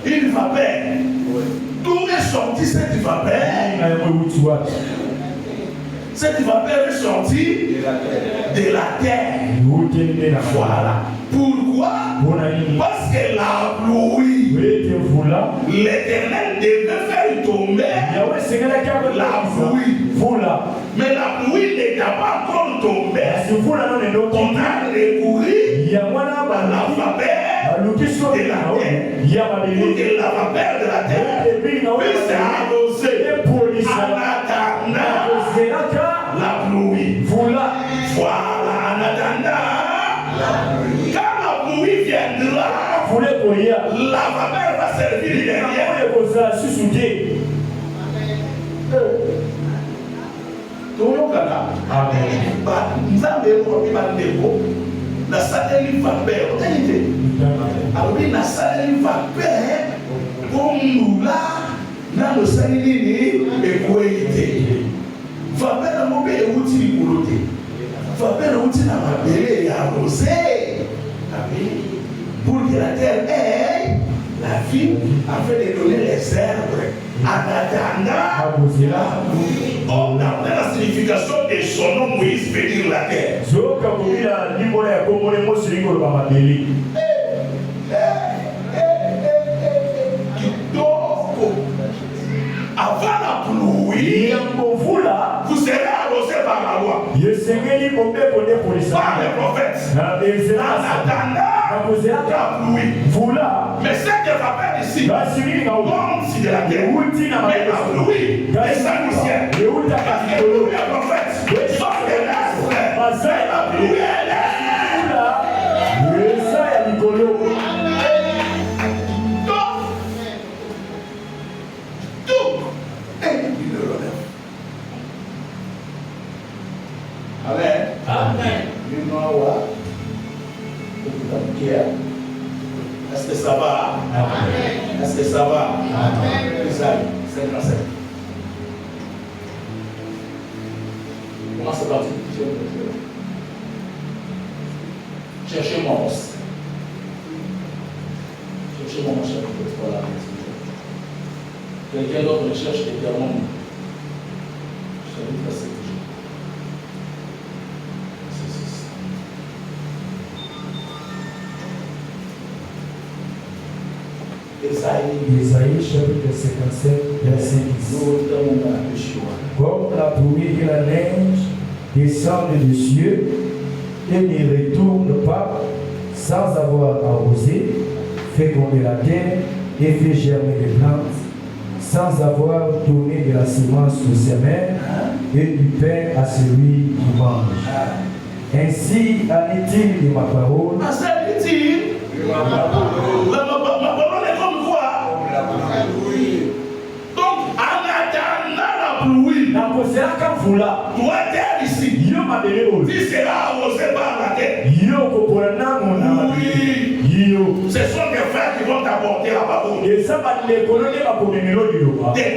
Une vapeur. D'où est sortie cette vapeur? Cette vapeur est sortie de la terre. Voilà. Pourquoi? Parce que la pluie, l'Éternel devait faire tomber la pluie. Mais la pluie n'était pas encore tombée. On a recouru à la vapeur de la terre. Pour que la vapeur de la terre puisse arroser en attendant la pluie. Voilà, en attendant. Quand la pluie viendra, la vapeur va servir derrière. Nzambe ekoki bandeko nasaleli vapeur otali te alobi nasaleli vapeur mpo mbula nano osali nini ekwei te vapeur yango mpe euti likolo te vapeur euti na mabele ya rosé pour que la terre ait la vie afin de donner les herbes en attendant la pluie. On a la signification de son nom Moïse veut dire la terre. Avant la pluie, vous serez arrosé par la loi. Par les prophètes. En attendant la pluie. Mais cette vapeur ici, tombe de la terre. Mais la pluie est salutaire. Parce que tous les prophètes sont terrestres. Mais la pluie est là. Amen. Amen. Est-ce que ça va? Amen. Est-ce que ça va? Amen. Isaïe 57. Comment c'est parti? Cherchez mon os. Cherchez mon chapitre 3 là. Quelqu'un d'autre cherche également. Chapitre 7. Isaïe chapitre 57, verset 10. Comme la pluie et la neige descendent du cieux et ne retournent pas sans avoir arrosé, fécondé la terre et fait germer les plantes, sans avoir donné de la semence au semeur et du pain à celui qui mange. Ainsi en est-il de ma parole. Ma parole est comme quoi? Donc, en attendant la pluie, toi terre ici, tu seras arrosé par la terre. Oui. Ce sont des frères qui vont t'apporter la parole. Des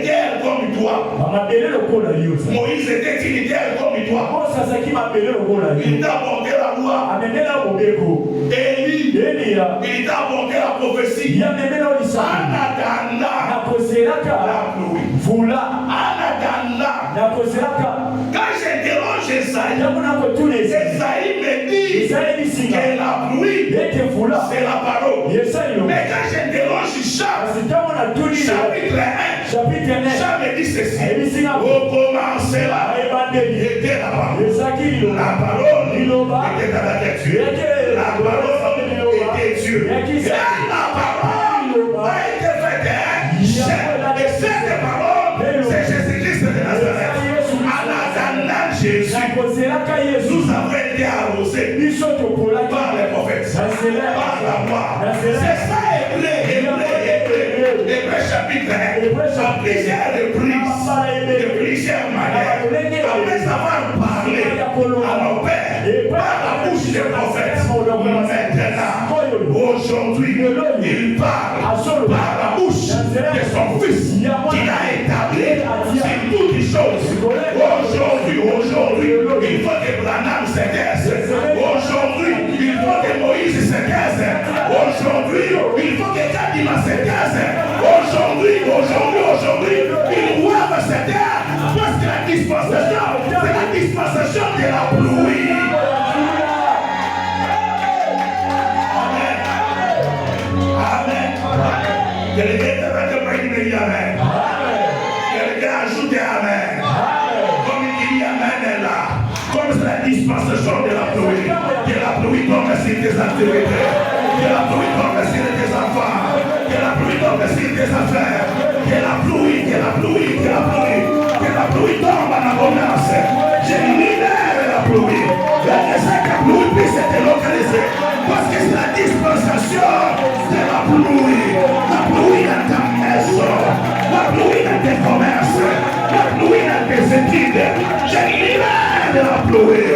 terres comme toi. Moïse était une terre comme toi. Il t'a apporté la loi. Élie, il t'a apporté la prophétie. En attendant la pluie. En attendant. Quand j'interroge Esaïe me dit que la pluie, c'est la parole. Mais quand j'interroge Jean, chapitre 1, Jean me dit ceci. Au commencement, il était la parole. La parole était avec Dieu. La parole était Dieu. Et la parole a été faite. Et cette parole, c'est Jésus-Christ de Nazareth. Jésus, nous avons été arrosés par les prophètes, par la loi. C'est ça, Hébreu chapitre 1, à plusieurs manières, après avoir parlé à nos pères par la bouche des prophètes. Maintenant, aujourd'hui, il parle par la bouche de son fils qui l'a établi sur toutes les choses. Aujourd'hui, il faut que Branham se taise. Aujourd'hui, il faut que Moïse se taise. Aujourd'hui, il faut que Kadima se taise. Aujourd'hui, ils doivent se taire parce que la dispensation, c'est la dispensation de la pluie. Amen. Quelqu'un va te parler amen. Quelqu'un ajoute amen. Comme il dit amen est là. Comme c'est la dispensation de la pluie. Que la pluie tombe sur tes activités. Que la pluie tombe sur tes enfants. Que la pluie tombe sur tes affaires. Que la pluie tombe en abondance. Je libère la pluie. Que cette pluie puisse te localiser. Parce que c'est la dispensation de la pluie. La pluie dans ta maison. La pluie dans tes commerces. La pluie dans tes études. Je libère de la pluie.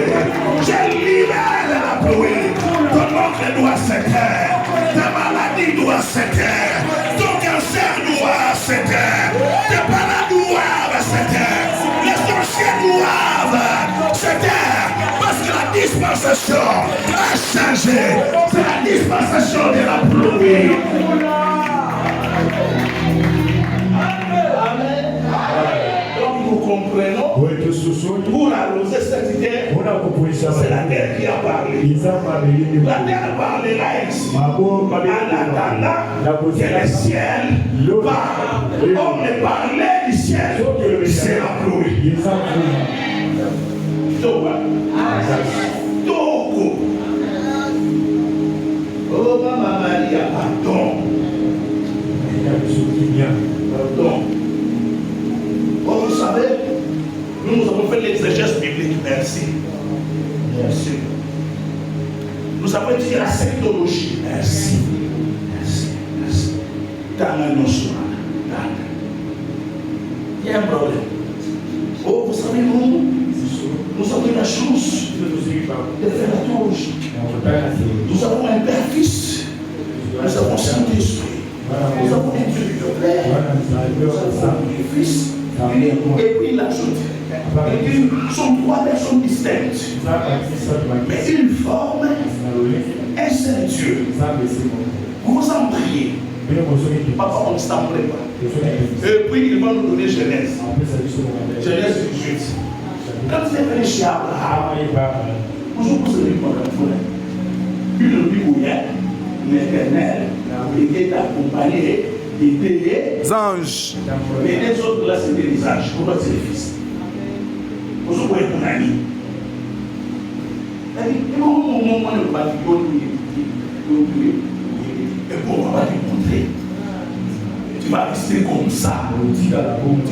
Je libère de la pluie. Ton oncle doit se taire. Ta maladie doit se taire. Ton cancer doit se taire. Tes parents doivent se taire. Les sorciers doivent se taire. Parce que la dispensation a changé. C'est la dispensation de la pluie. Amen. Donc nous comprenons. Pour arroser cette terre, c'est la terre qui a parlé. La terre parlera ainsi. En attendant que le ciel parle. On ne parlait du ciel, c'est la pluie. Toko. Oh Maman Maria, pardon. Pardon. Oh, vous savez, nous avons fait l'exégèse biblique. Merci. Merci. Nous avons dit la sectologie. Merci. Merci. Merci. Dans la notion. Il y a un problème. Oh, vous savez, nous avons la chance de faire la touche. Nous avons un Père-Fils. Nous avons Saint-Esprit. Nous avons un Dieu de Père. Nous avons un Fils. Et puis il ajoute. Ils sont trois personnes distinctes. Mais ils forment un seul Dieu. Vous vous en priez. Papa, on ne s'en prie pas. Et puis il va nous donner Genèse. Genèse 18. Quand il est venu chez Abraham, bonjour pour celui qui m'a il lui dit où il est l'Éternel, il est accompagné des anges. Mais les autres là, c'était des anges. Pourquoi c'est les fils? Vous voyez mon ami. Et pour on va te montrer. Tu vas rester comme ça. Tu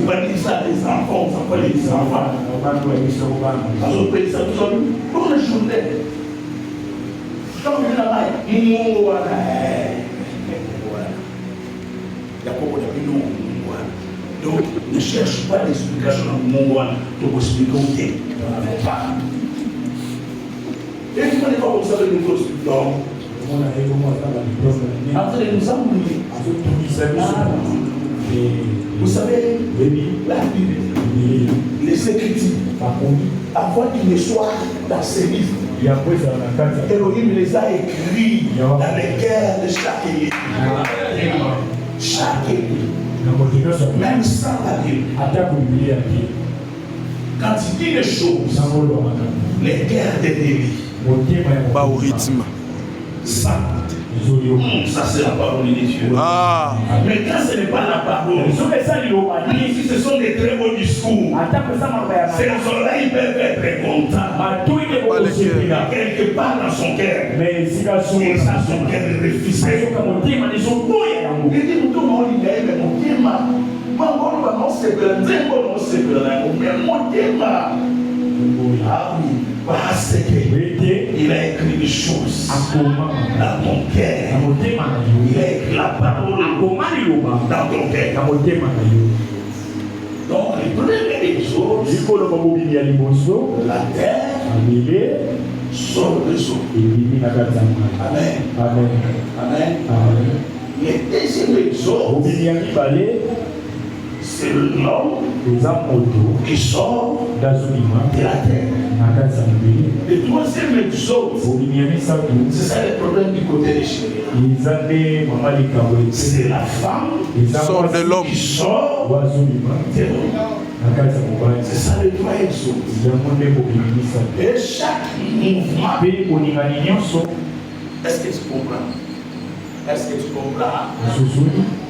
vas dire ça à tes enfants, ça va les enfants. Dans notre pays, ça nous a mis pour les journées. Quand on est là-bas, il y a beaucoup de gens. Donc, ne cherche pas d'explication à mon pour expliquer où tu es. Et tu n'es pas comme ça de nous expliquer. Après, nous avons oublié. Vous savez, la Bible, les Écritures, avant qu'il ne soit dans ces livres, Elohim les a écrits dans les guerres de chaque église. Chaque église. Même sans la Bible. Quand il dit les choses, les guerres des délits, Pas au rythme. ça c'est la parole de Dieu. Ah. Mais quand ce n'est pas la parole, si ce sont des très beaux discours, ces gens-là ils peuvent être contents. Il a quelque part dans son cœur. Et ça, son cœur est refusé. Il dit, ah oui, parce qu'il a écrit des choses dans ton cœur. Il a écrit la parole dans ton cœur. Donc, les premiers choses, la terre sort de l'eau. Amen. Amen. Amen. Les deuxième exode, c'est l'homme qui sort de la terre. Le troisième exode, c'est ça le problème du côté des chéris. C'est la femme Sort de l'homme. qui sort de l'homme. C'est ça le trois exode. Et chaque mouvement, est-ce que tu comprends? Est-ce que tu comprends?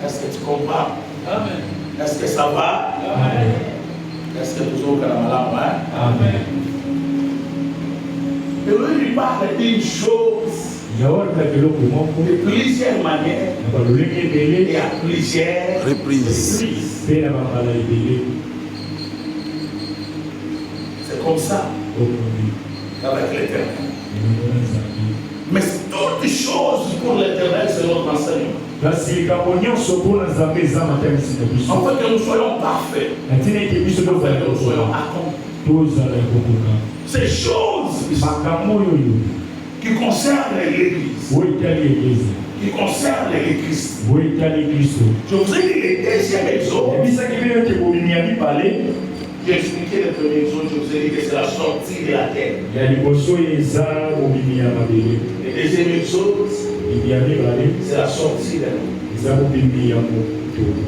Est-ce que tu comprends? Amen. Est-ce que ça va? Amen. Est-ce que tu as la Amen. Mais lui, il parle d'une chose de plusieurs manières et à plusieurs Reprises. C'est comme ça avec l'Éternel. Mais toutes choses pour l'Éternel, c'est notre enseignement. En fait, que nous soyons parfaits. En fait, que nous soyons accomplis. Ces choses qui concernent l'Église, qui concernent l'Église. Je vous ai dit les deuxième exode. J'ai expliqué le premier exode, je vous ai dit que c'est la sortie de la terre. Le deuxième exode, c'est la sortie de l'homme.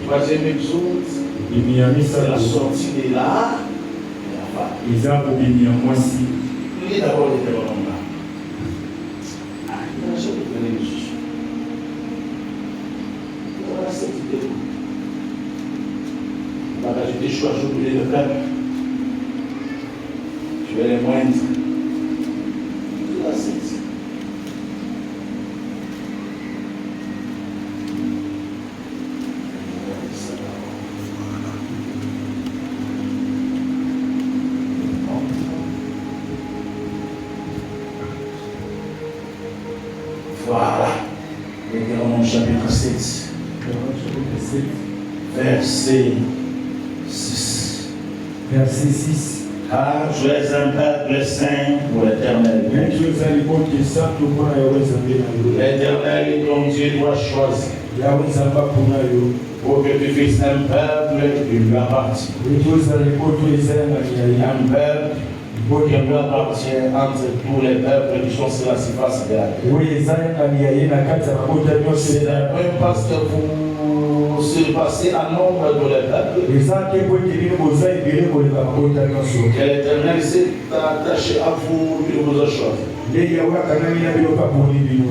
Troisième exode, c'est la sortie de la femme. Lis d'abord les développements. J'ai des choix, j'ai oublié le peuple. Je vais les moindre. Voilà. Deutéronome chapitre 7. Verset 6. Verset 6. Car tu es un peuple saint pour l'Éternel. L'Éternel est ton Dieu doit choisir pour que tu fasses un peuple qui lui appartient. Un peuple qui lui appartient entre tous les peuples qui sont sur la surface de la terre. C'est un peu parce que vous surpasser un nombre de le peuple. Et ça, que L'Éternel s'est attaché à vous, il vous a choisi.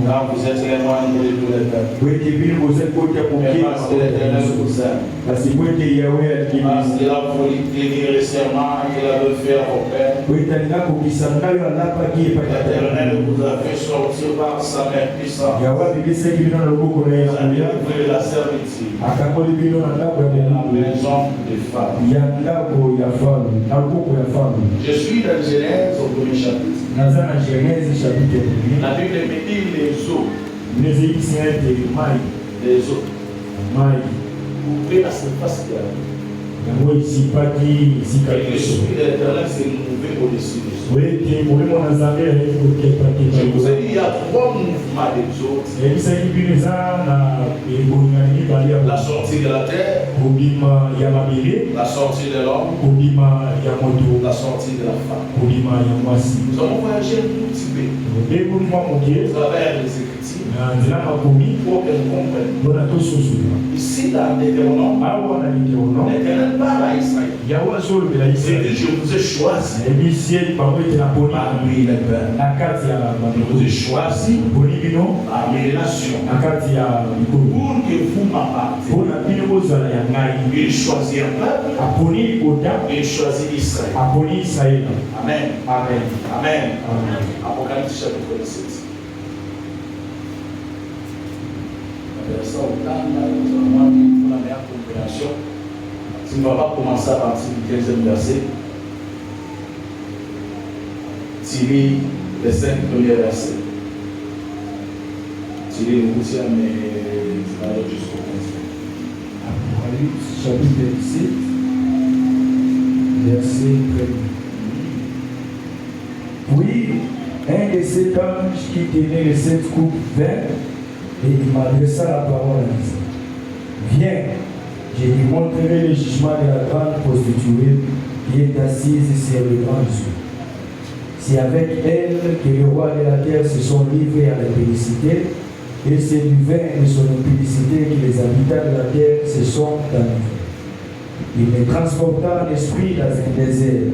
Car vous êtes les moyens de tous les peuples. Et parce que l'Éternel vous aime. Parce qu'il a voulu tenir les serments qu'il avait fait à vos pères. L'Éternel vous a fait sortir par sa main puissante. Vous avez ouvert la servitude de la maison des femmes. Je suis dans Genèse au premier chapitre. La Bible me dit les eaux. Les eaux. Couper la surface de la vie. Et l'Esprit de l'Éternel s'est mouvé au-dessus des eaux. Je vous ai dit, il y a trois mouvements des eaux. La sortie de la terre, la sortie de l'homme, la sortie de la femme. Nous avons voyagé un tout petit peu à travers les Écritures pour que nous comprenions. Ici, dans Deutéronome, l'Éternel parle à Israël. Il dit, je vous ai choisi parmi les peuples. Je vous ai choisi parmi les nations pour que vous m'apparteniez. Il choisit un peuple. Il choisit Israël. Amen. Amen. Amen. Apocalypse chapitre 17. Ça au temps, nous allons la meilleure compréhension. Tu ne vas pas commencer à partir du 15e verset. Tirez les 5 premiers versets. Tirez le 8e et jusqu'au 15e. Apocalypse chapitre 17, verset 1. Puis, un de ces anges qui tenait les 7 coupes vertes, et il m'adressa la parole en disant, viens, je lui montrerai le jugement de la grande prostituée qui est assise sur le grand Dieu. C'est avec elle que les rois de la terre se sont livrés à l'impudicité, et c'est du vin de son impudicité que les habitants de la terre se sont enivrés. Il me transporta en esprit dans un désert,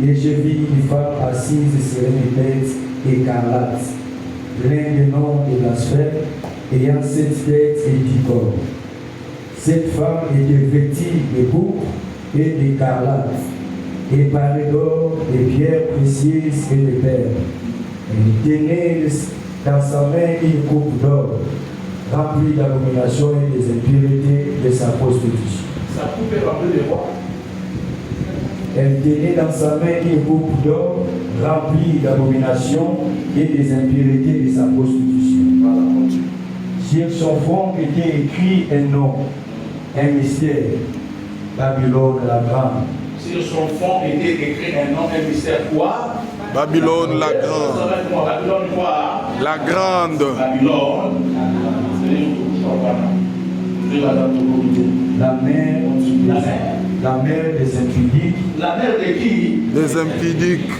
et je vis une femme assise sur une bête écarlate, pleine de noms et blasphèmes, ayant 7 têtes et 10 corps. Cette femme était vêtue de pourpre et d'écarlate, et parée d'or, de pierres précieuses et de perles. Elle tenait dans sa main une coupe d'or, remplie d'abominations et des impuretés de sa prostitution. Sa coupe est remplie de quoi? Elle tenait dans sa main une coupe d'or, remplie d'abominations et des impuretés de sa prostitution. Voilà, continue. Sur son front était écrit un nom, un mystère, Babylone la grande. Sur son front était écrit un nom, un mystère quoi? Babylone la grande. Babylone quoi? La grande. Babylone. La mère des impudiques. La mère de qui? Des impudiques.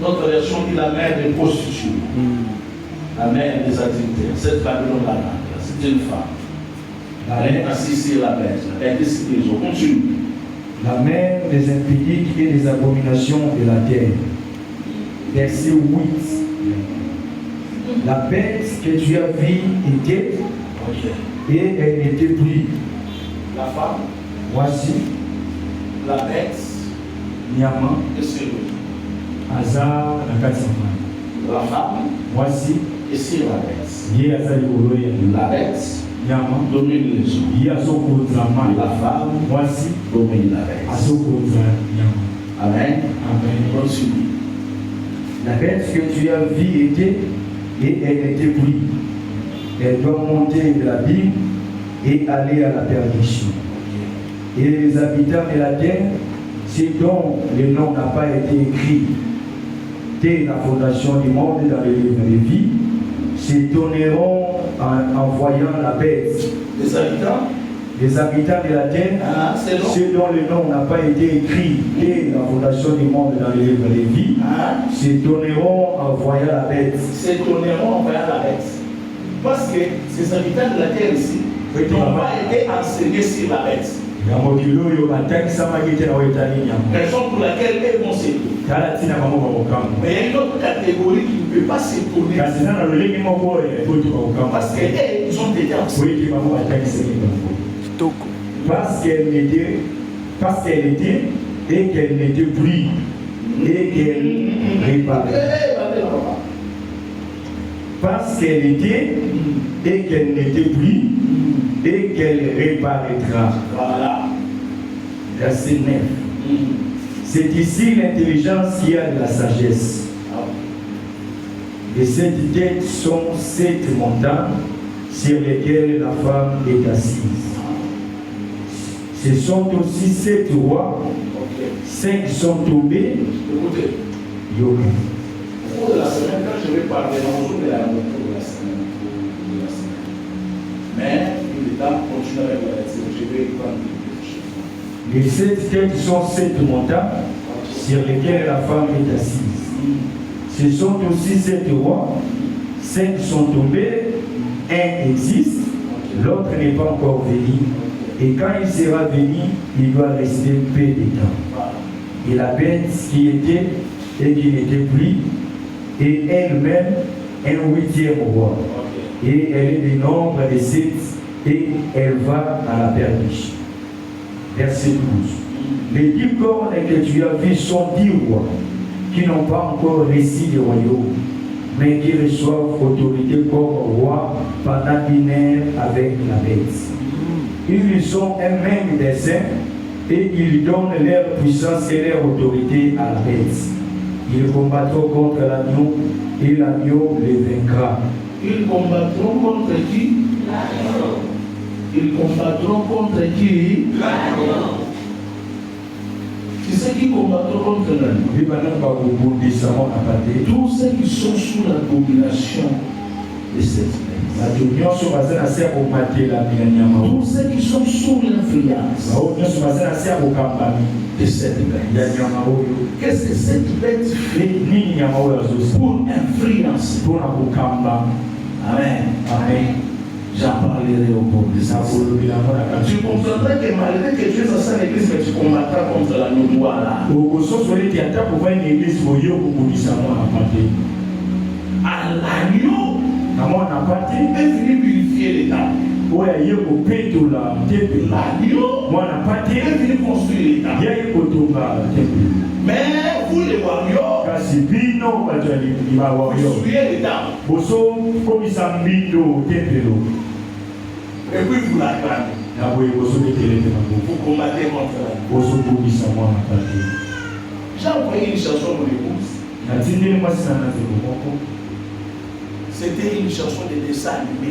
Notre version dit la mère des prostituées. La mère des adultères. Cette Babylone la grande, c'est une femme. Elle est assise sur la bête. Elle décide les autres. Continue. La mère des impudiques et des abominations de la terre. Verset 8. La bête que tu as vue était, et elle n'était plus. La femme, Voici, la bête, Nyama, et c'est lui. Azar, Nakatsama. La femme, Voici, et c'est la bête. Ye Azari Oloya. La bête Nyama, domine les gens. Ye Azoko Zama. La femme Voici, domine la bête. Azoko Nyama. Amen. Amen. Continue. La bête que tu as vue était, et elle n'était plus. Elle doit monter de l'abîme et aller à la perdition. Et les habitants de la terre, ceux dont le nom n'a pas été écrit dès la fondation du monde dans le livre de vie, s'étonneront en voyant la bête. Les habitants De la terre, ceux dont le nom n'a pas été écrit dès la fondation du monde dans le livre de vie, s'étonneront en voyant la bête. S'étonneront en voyant la bête. Parce que ces habitants de la terre ici, n'ont pas été enseignés sur la bête. Raison pour laquelle elles vont s'étourner. Mais il y a une autre catégorie qui ne peut pas s'étourner. Parce qu'ils ont été enseignés. Parce qu'elle était et qu'elle n'était plus et qu'elle réparait. Parce qu'elle était et qu'elle n'était plus et qu'elle réparaîtra. Voilà. Verset 9. C'est ici l'intelligence qui a de la sagesse. Et ces têtes sont 7 montagnes sur lesquelles la femme est assise. Ce sont aussi 7 rois. 5 sont tombés. Écoutez. Au cours de la semaine, quand je vais parler, on joue de la nourriture de la semaine. Mais il est temps de continuer avec la lecture. Je vais prendre les 7 têtes sont 7 montagnes sur lesquelles la femme est assise. Ce sont aussi 7 rois. 5 sont tombés. Un existe. L'autre n'est pas encore venu. Et quand il sera venu, il doit rester peu de temps. Et la bête qui était et qui n'était plus, et elle-même un 8e roi. Et elle est du nombre des 7, et elle va à la perdition. Verset 12. Les 10 cornes que tu as vus sont 10 rois, qui n'ont pas encore réussi le royaume, mais qui reçoivent autorité comme roi pendant 1 heure avec la bête. Ils ont un même dessein et ils donnent leur puissance et leur autorité à la bête. Ils combattront contre l'agneau et l'agneau les vaincra. Ils combattront contre qui? L'agneau. Ils combattront contre qui? L'agneau. C'est ceux qui combattront contre l'agneau. Tous ceux qui sont sous la domination de cette bête. Tous ceux qui sont sous l'influence de cette bête. Qu'est-ce que cette bête fait pour influencer? Amen. Amen. J'en parlerai au cours de ça. Tu comprendras que malgré que tu es dans cette église, mais tu combattras contre la noire. L'agneau est venu purifier l'État. L'agneau est venu construire l'État. Mais vous les warriors, vous suivez l'État. Et puis vous l'acclamez. Vous combattez contre l'agneau. J'ai envoyé une chanson pour l'épouse. C'était une chanson de dessin animé.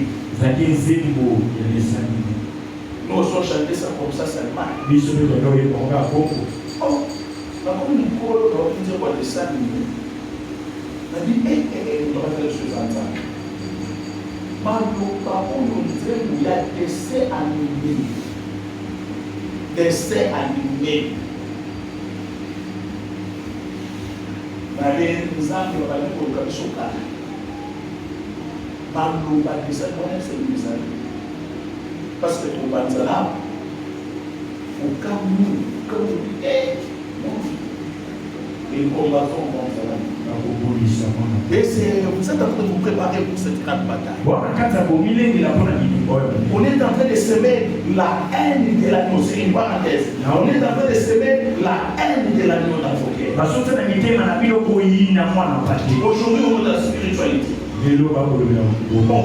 Nous osons chanter ça comme ça seulement. Oh, comme une colle, on dit quoi dessin animé. On a dit, on va faire les choses ensemble. Par contre, on dirait qu'il y a des dessins animés. Dessins animés. Nous avons un chocolat. Parce que pour Banzala, au cas où ils combattront contre la. Et vous êtes en train de vous préparer pour cette grande bataille. On est en train de semer la haine de l'agneau. C'est une parenthèse. On est en train de semer la haine de l'agneau dans vos cœurs. Aujourd'hui, on est dans la spiritualité. On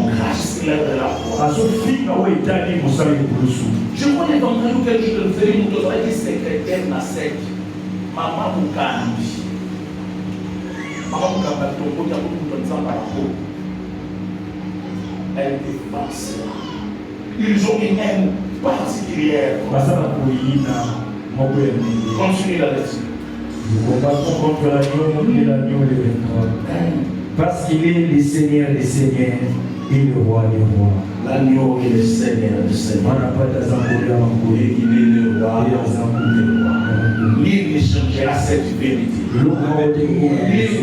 crache sur l'air de la foi. Je connais dans nous quelque chose de very nous devons être secrétaire na sec. Maman Moukambi. Maman Moukambi, ton côté a beaucoup de temps par rapport. Elle dépasse. Ils ont une haine particulière. Continue la lecture. Nous combattons contre l'agneau et l'agneau les vaincra. Parce qu'il est le Seigneur des Seigneurs et le roi des rois. L'agneau qui est le Seigneur du Seigneur. Et il est le roi. Lui, il changera cette vérité. Lui,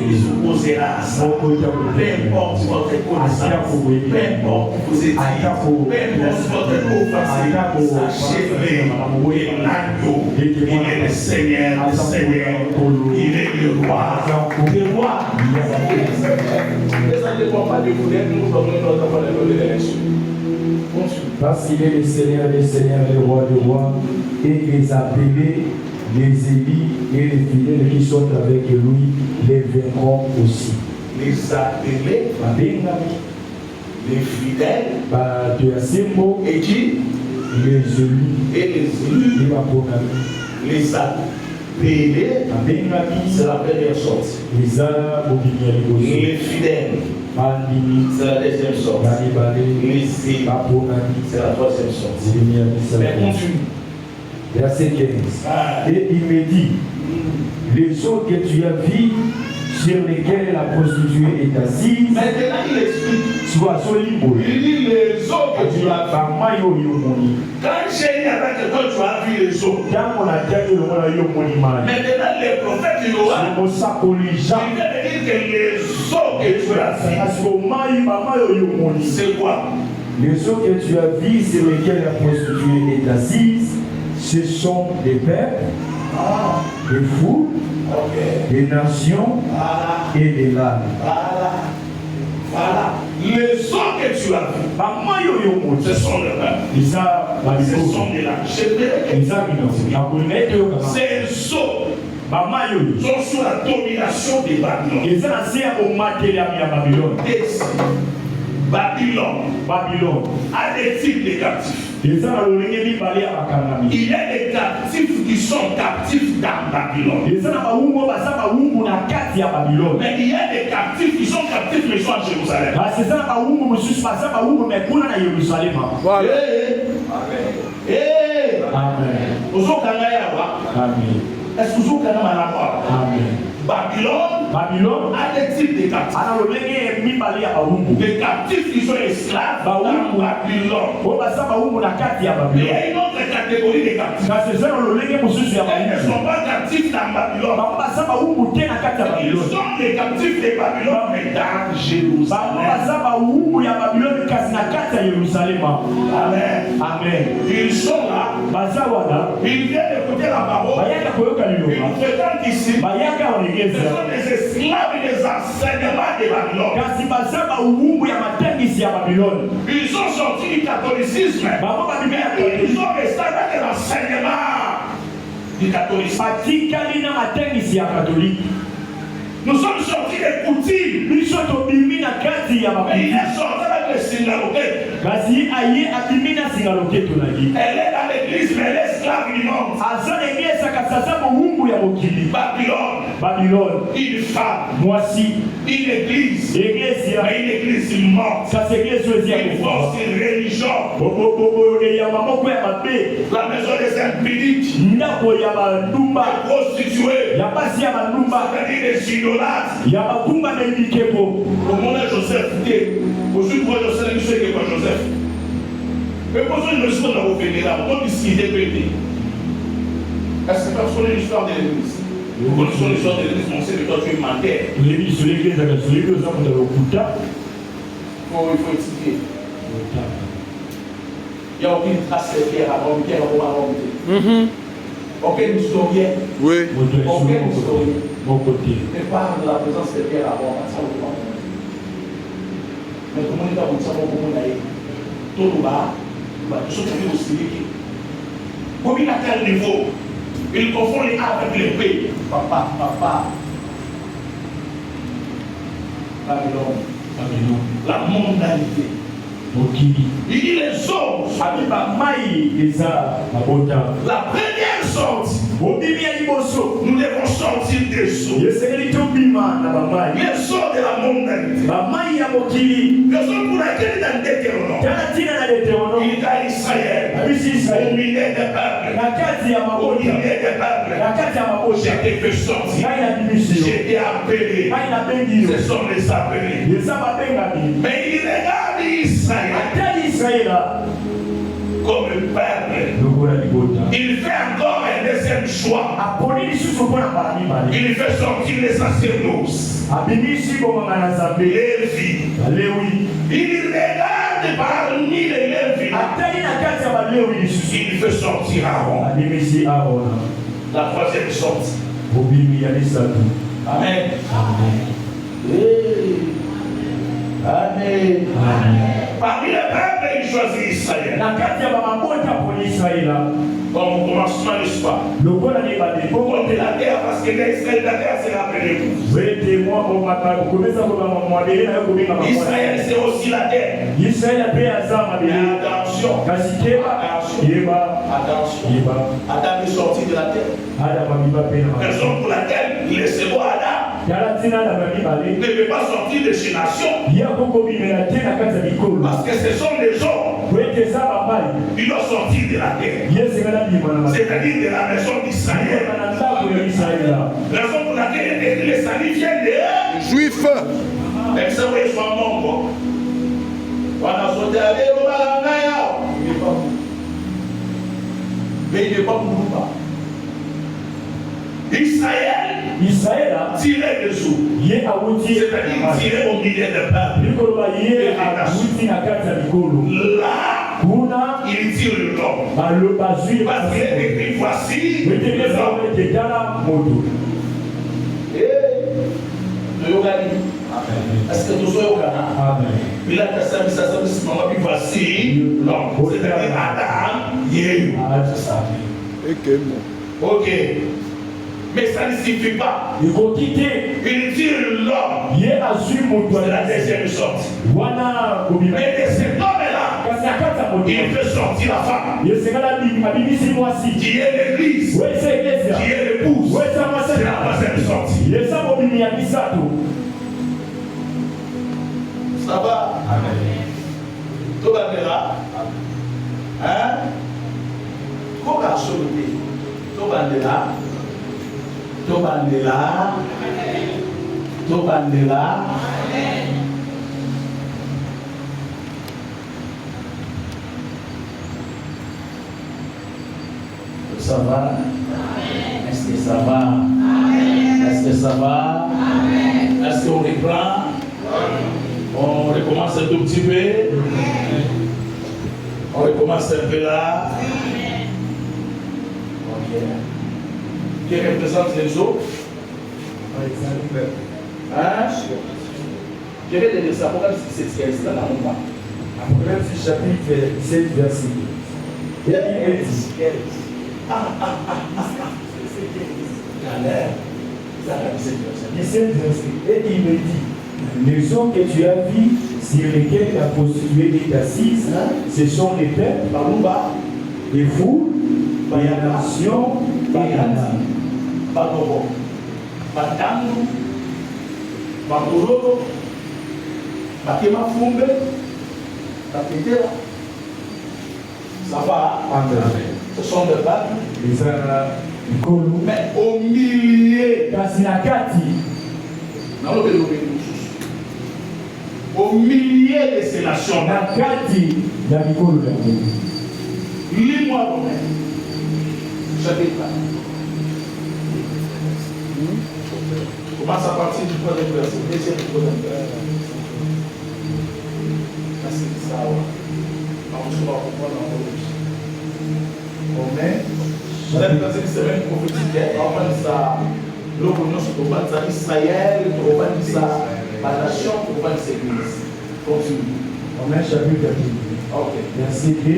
il s'opposera à ça. Peu importe votre connaissance, peu importe vos études, peu importe votre offense, sachez-le, l'agneau, il est le Seigneur du Seigneur. Il est le roi. Le roi. Les années ne vont pas découvrir, nous donnons notre parole de l'élection. Parce qu'il est le Seigneur des seigneurs, le roi des rois, et les appelés, les élus et les fidèles qui sont avec lui, les verront aussi. Les appelés, les fidèles, et qui? Les élus, et les élus, les appelés, c'est la première sorte. Les fidèles, c'est la deuxième sorte. Les élus, c'est la troisième sorte. Mais continue. Verset 15. Et il me dit, les eaux que tu as vues, sur lesquelles la prostituée est assise, maintenant il explique. Soit il dit les eaux que tu as vues. Quand j'ai dit avec toi, tu as vu les eaux. Maintenant les prophètes du roi, il vient de dire que les eaux que tu as vues, c'est quoi? Les eaux que tu as vues sur lesquelles la prostituée est assise, ce sont des peuples, des fous, des nations et des langues. Voilà. Les eaux que tu as vues, ce sont les peuples. Ce sont des langues. Ces eaux sont sous la domination des Babylone. Babylone a des types de captifs. Il y a des captifs qui sont captifs dans Babylone. Mais il y a des captifs qui sont captifs mais sont à Jérusalem. Voilà. Amen. Est-ce que vous avez Babylone a des types de captifs. Des captifs qui sont esclaves dans Babylone. Il y a une autre catégorie de captifs. Ils ne sont pas captifs dans Babylone. Ils sont des captifs de Babylone mais dans Jérusalem. Amen. Ils sont là. Ils viennent écouter la parole. Ils nous fréquentent ici. Ce sont des esclaves et des enseignements de Babylone. Ils sont sortis du catholicisme. Ils sont restés avec l'enseignement du catholicisme. Nous sommes sortis des coutumes. Mais il est sorti avec les synagogues. Elle est dans l'église, mais elle est esclave du monde. Babylone. Une femme. Une église. Mais une église morte. Une force religion. La maison des impudiques. Les prostituées. C'est-à-dire les idolâtres. Au monde de Joseph, aujourd'hui, pour Joseph, il sait que quoi Joseph. Mais pour ça, je me suis dit, on va revenir là, on va discuter pété. Est-ce que tu connais l'histoire de l'église? Vous connaissez l'histoire de l'église, on sait que toi tu es menteur. Il faut expliquer. Il n'y a aucune trace de pierre avant, pierre avant remonter. Aucun historien. Oui. Aucun historien. Ne parle de la présence de pierre avant, ça vous demande. Mais comment il a dit ça pour vous d'aller? Tout le bas, tout ce qui est aussi liquide. Comme il a quel niveau? Il confond les A avec les B. Papa. Babylone. La mondialité. Il dit les autres. La première sortie. Nous devons sortir des eaux. Les eaux de la mondialité. Raison pour laquelle dans Deutéronome, il dit à Israël, au milieu des peuples, j'ai été fait sortir, j'ai été appelé. Ce sont les appelés. Mais il regarde, il Israël comme peuple, il fait encore un deuxième choix. Il fait sortir les sacerdotes, Lévi. Il regarde parmi les Lévi. Il fait sortir Aaron. La troisième sortie. Amen. Amen. Parmi les peuples, il choisit Israël. Comme au commencement, n'est-ce pas? Pour de la terre, parce que l'Israël de la terre, c'est l'appelé. Israël, c'est aussi la terre. Mais attention. Adam est sorti de la terre. Raison pour laquelle le second Adam ne peut pas sortir de ces nations. Parce que ce sont les hommes qui l'ont sorti de la terre. C'est-à-dire de la maison d'Israël. Raison pour laquelle les salis viennent des Juifs. Mais ça, vous êtes mon bon. Mais il n'est pas pour Israël tiré dessous. C'est-à-dire tiré au milieu des peuples. Là, il tire le long. Parce qu'il est écrit voici le long. Est-ce que nous sommes au Ghana? Il a fait ça, voici l'homme. C'est-à-dire Adam, Yéhu. C'est ça. Ok. Mais ça ne suffit pas. Il tire l'homme. C'est la deuxième sortie. Mais de cet homme-là, il fait sortir la femme. Qui est l'église. Qui est l'épouse. C'est la troisième sortie. Ça va? Tout va bien là. Hein? Comment acheter? Tout va bien là. Tobandela. Ça va? Est-ce que ça va? Est-ce que ça va? Est-ce qu'on reprend? On recommence un tout petit peu. On recommence un peu là. Ok. Qui représente les autres? Hein? Je vais te dire ça. Pourquoi c'est ce qu'il y a là dans le bas? Apocalypse chapitre 7, verset 2. Et il me dit, les hommes que tu as vus, sur lesquels la prostituée est assise, ce sont les peuples, les fous, les nations et les nations. Batangu, Bakuroro, Bakema Fumbe, Baketera. Ça va? Amen. Ce sont des peuples. Mais au milieu, au milieu de ces nations, lis-moi Romains, chapitre 1. Commence à partir du premier verset, deuxième verset. C'est ça. On va comprendre en Romains. Chapitre 1, c'est une prophétique. On va dire ça. L'opinion sur Israël, on va dire ça. La nation, on va dire l'église. Continue. Romains chapitre 2. Ok. Verset 2.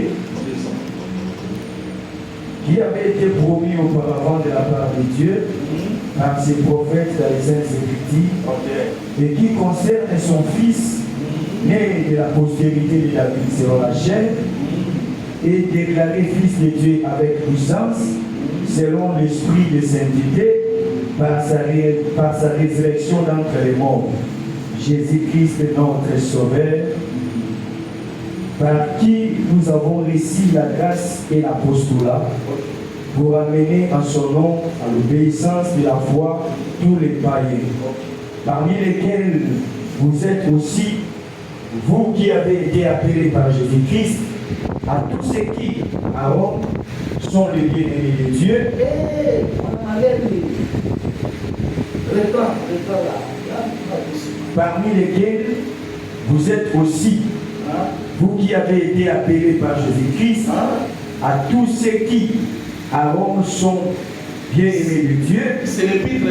Qui avait été promis auparavant de la part de Dieu par ses prophètes dans les Saintes Écritures, et qui concerne son Fils, né de la postérité de David selon la chair, et déclaré Fils de Dieu avec puissance, selon l'esprit de sainteté, par sa résurrection d'entre les morts. Jésus-Christ, notre Sauveur, par qui nous avons reçu la grâce et l'apostolat pour amener en son nom à l'obéissance de la foi tous les païens, parmi lesquels vous êtes aussi vous qui avez été appelés par Jésus-Christ, à tous ceux qui, à Rome, sont les bien-aimés de Dieu. Parmi lesquels vous êtes aussi, vous qui avez été appelés par Jésus-Christ, à tous ceux qui, à Rome, sont bien-aimés de Dieu. C'est l'épître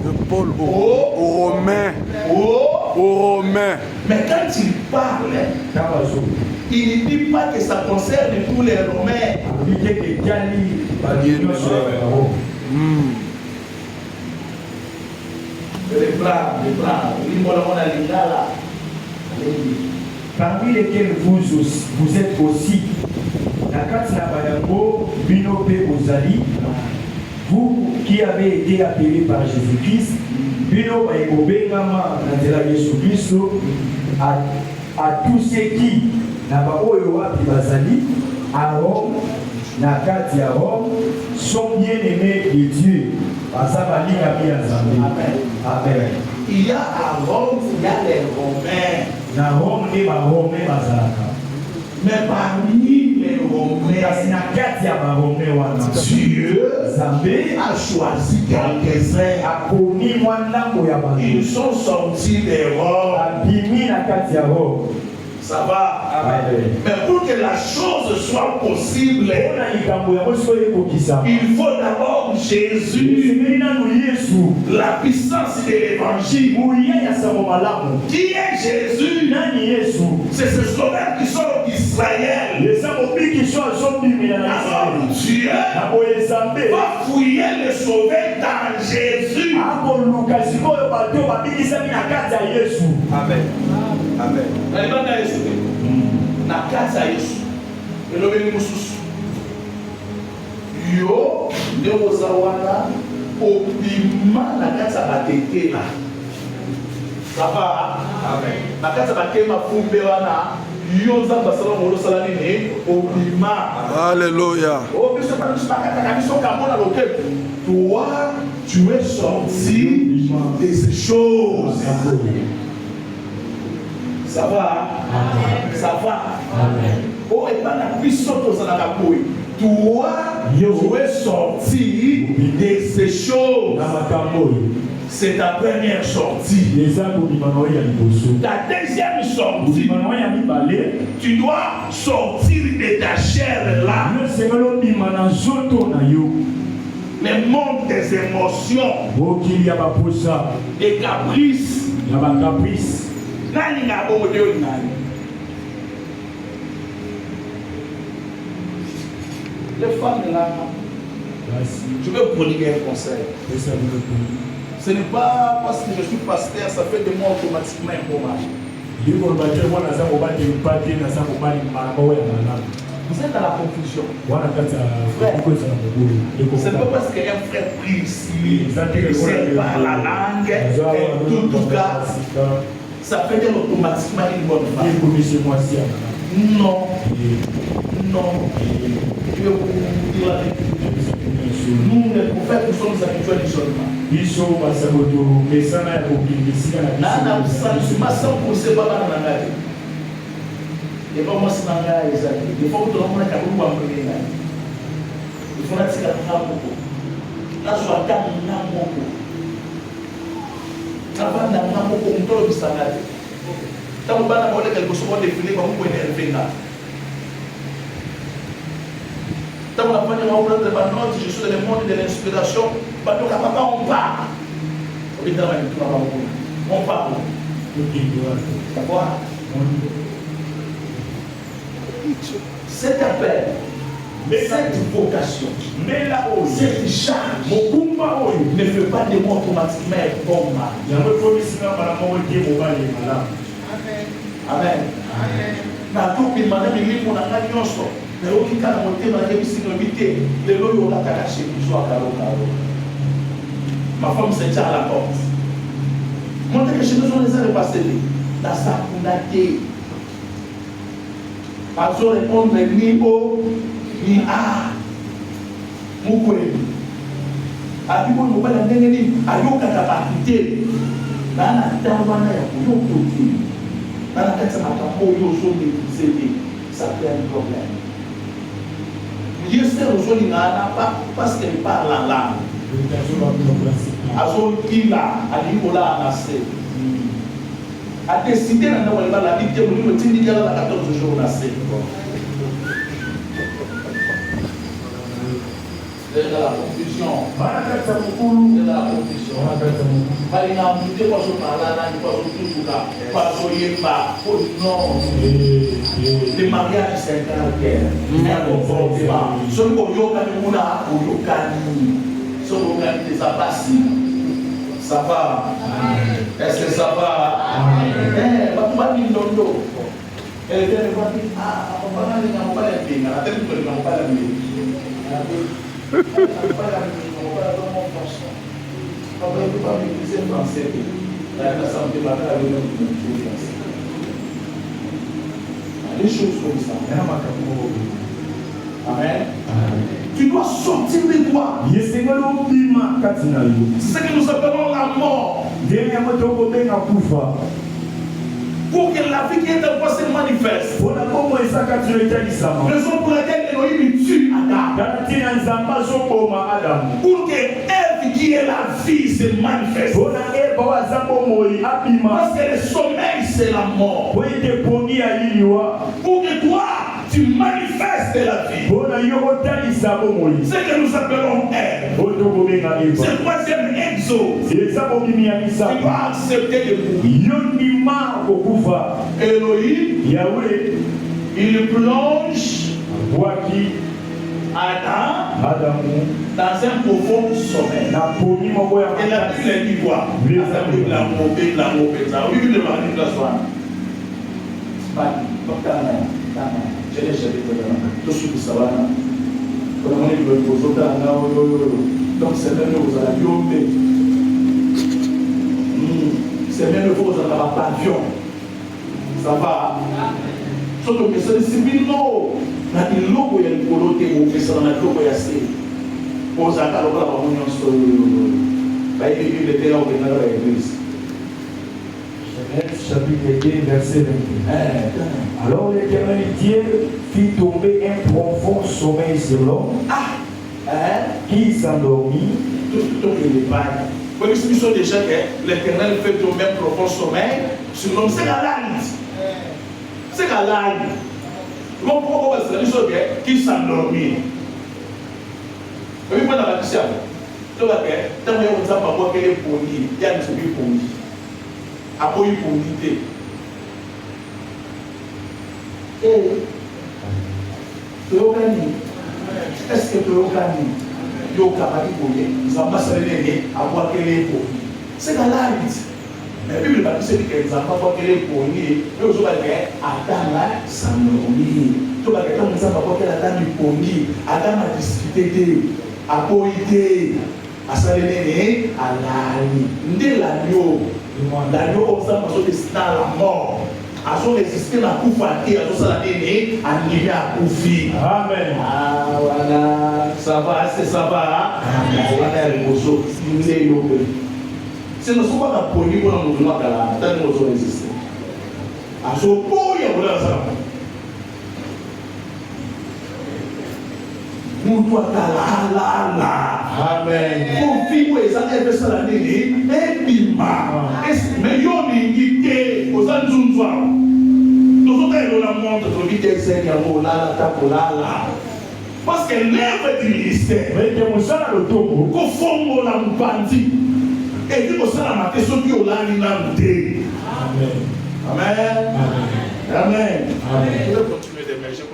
de Paul aux Romains. Aux Romains. Mais quand il parle, il ne dit pas que ça concerne tous les Romains. Parmi lesquels vous êtes aussi, vous qui avez été appelés par Jésus-Christ, à tous ceux qui, à Rome, sont bien-aimés de Dieu. Amen. Il y a à Rome, il y a les Romains. Mais parmi les Romains, Dieu a choisi quelques-uns. Ils sont sortis des Roms. Ça va. Mais pour que la chose soit possible, il faut d'abord Jésus, la puissance de l'évangile. Qui est Jésus? C'est ce sauveur qui sort d'Israël. Alors Dieu va fouiller le sauveur dans Jésus. Amen. Amen. Na casa Yesu elobeli mususu yo nde oza wana obima na kati ya batetela sava na kati ya bakema fumbe wana yo nzambe asala ngolo osala nini obima. Alléluia. Obisokataka biso kamona loketo toi tu es sorti de ces choses. Ça va? Amen. Ça va? Amen. Oh, et pas la puissance de la capouille. Toi, tu es sorti de ces choses. C'est ta première sortie. Ta deuxième sortie, tu dois sortir de ta chair là. Le monde des émotions, des caprices. Les femmes là, je vais vous prodiguer un conseil. Ce n'est pas parce que je suis pasteur, ça fait de moi automatiquement un bon mari. Vous êtes dans la confusion. Frère, ce n'est pas parce qu'un frère prie ici, il sait par la langue, et tout cas, ça fait d'elle automatiquement une bonne femme. Non. Non. Je vais vous dire la vérité. Nous, les prophètes, nous sommes habitués du seulement. Nana, ça ne m'a sans pousser pas dans la gare. Et pas moi, c'est dans la gare, il faut que tout le monde ait un peu de temps. Il faut que tu aies un peu de temps. Là, je vais attendre un peu de temps. Avant d'amener mon contrôle de santé. Tant que bana mole quelque chose de défini comme vous pouvez faire là. Tant que la famille m'a ouvert de note, je suis dans le monde de l'inspiration. Bah donc papa on part. Évidemment on part. D'accord. Cet appel, cette vocation, mais là où cette charge, ne fait pas de moi automatiquement un bon mari. Amen. Na tout le monde est mon nyonso. Na yoki kana motema na yebisi ngobité. Le loyo la kaka chez toi karo. Ma femme se tient à la porte. Montre que chez nous on les a repassés. Dans sa condamnée. Pas répondre ni au ni a. Moukweli. Abibo mobala ndenge ni ayoka ta bakité. Nana tawana ya kuyokoki. ça crée un problème. Dieu sait aujourd'hui parce qu'elle parle en langue. A décidé la vie de la 14 jours. C'est la confusion. C'est la confusion. Le mariage, c'est un caractère. Un comportement. Ce qu'on ça va. Est-ce que ça va? Les choses comme ça. Amen. Tu dois sortir de toi. C'est ce que nous appelons la mort. Pour que la vie qui est en toi se manifeste. Raison pour laquelle Elohim tue Adam. Pour que Ève qui est la vie se manifeste. Parce que le sommeil c'est la mort. Pour que toi tu manifestes la vie. C'est que nous appelons Ève. C'est le troisième exode. Tu dois accepter de mourir. Elohim, Yahweh, il plonge Adam dans un profond sommeil. Et la Bible dit quoi? Donc c'est même vous allez c'est même vous allez avoir pavillon. Ça va. Surtout que c'est civil non. Na iloko ya likolote mo pesa na iloko ya se. Poza ka lokola ba munyo so. Ba ile Bible te la okena la église. Genèse chapitre 2 verset 21. Alors l'Éternel Dieu fit tomber un profond sommeil sur l'homme qui s'endormit. Tout que les bagues. Vous voyez, ce sont déjà que l'Éternel fait tomber un profond sommeil sur l'homme. C'est la langue. C'est la langue. Mon propos, c'est la chose qui s'endormit. Vous voyez, la question. Tu vois que tant que vous avez pas quel est poli, il y a une chose poli. Après une polité. Et tu organises. Est-ce que tu organises? C'est la langue. Mais la Bible va dire que les enfants vont querer pogner. Mais aujourd'hui, Adam a s'endormi. Tout le monde a dit Adam a pogné. Adam a discuté, a poïté, a salé, a l'agneau. Ndé l'agneau. L'agneau, on s'en passe dans la mort. A son résister à Koufati, a son saladé, a nié à Koufi. Amen. Ah, voilà. Ça va, c'est ça va. Amen. Voilà, le bozo. C'est nous sommes pas polis pour nous donner la tant nous sommes résistés. A son poil, voilà ça. Nous doit la. Amen. Pour vivre les années de saladé, et bima. Mais yo ni guité aux anzunzwa. Nous sommes dans la montre de vitesse Seigneur la takolala. Parce que l'œuvre du ministère, qu'on forme la mpandi, et puis qu'on s'en a maté sur qui on l'a ninamté. Amen. Amen. Amen. Amen. Je vais continuer d'émerger,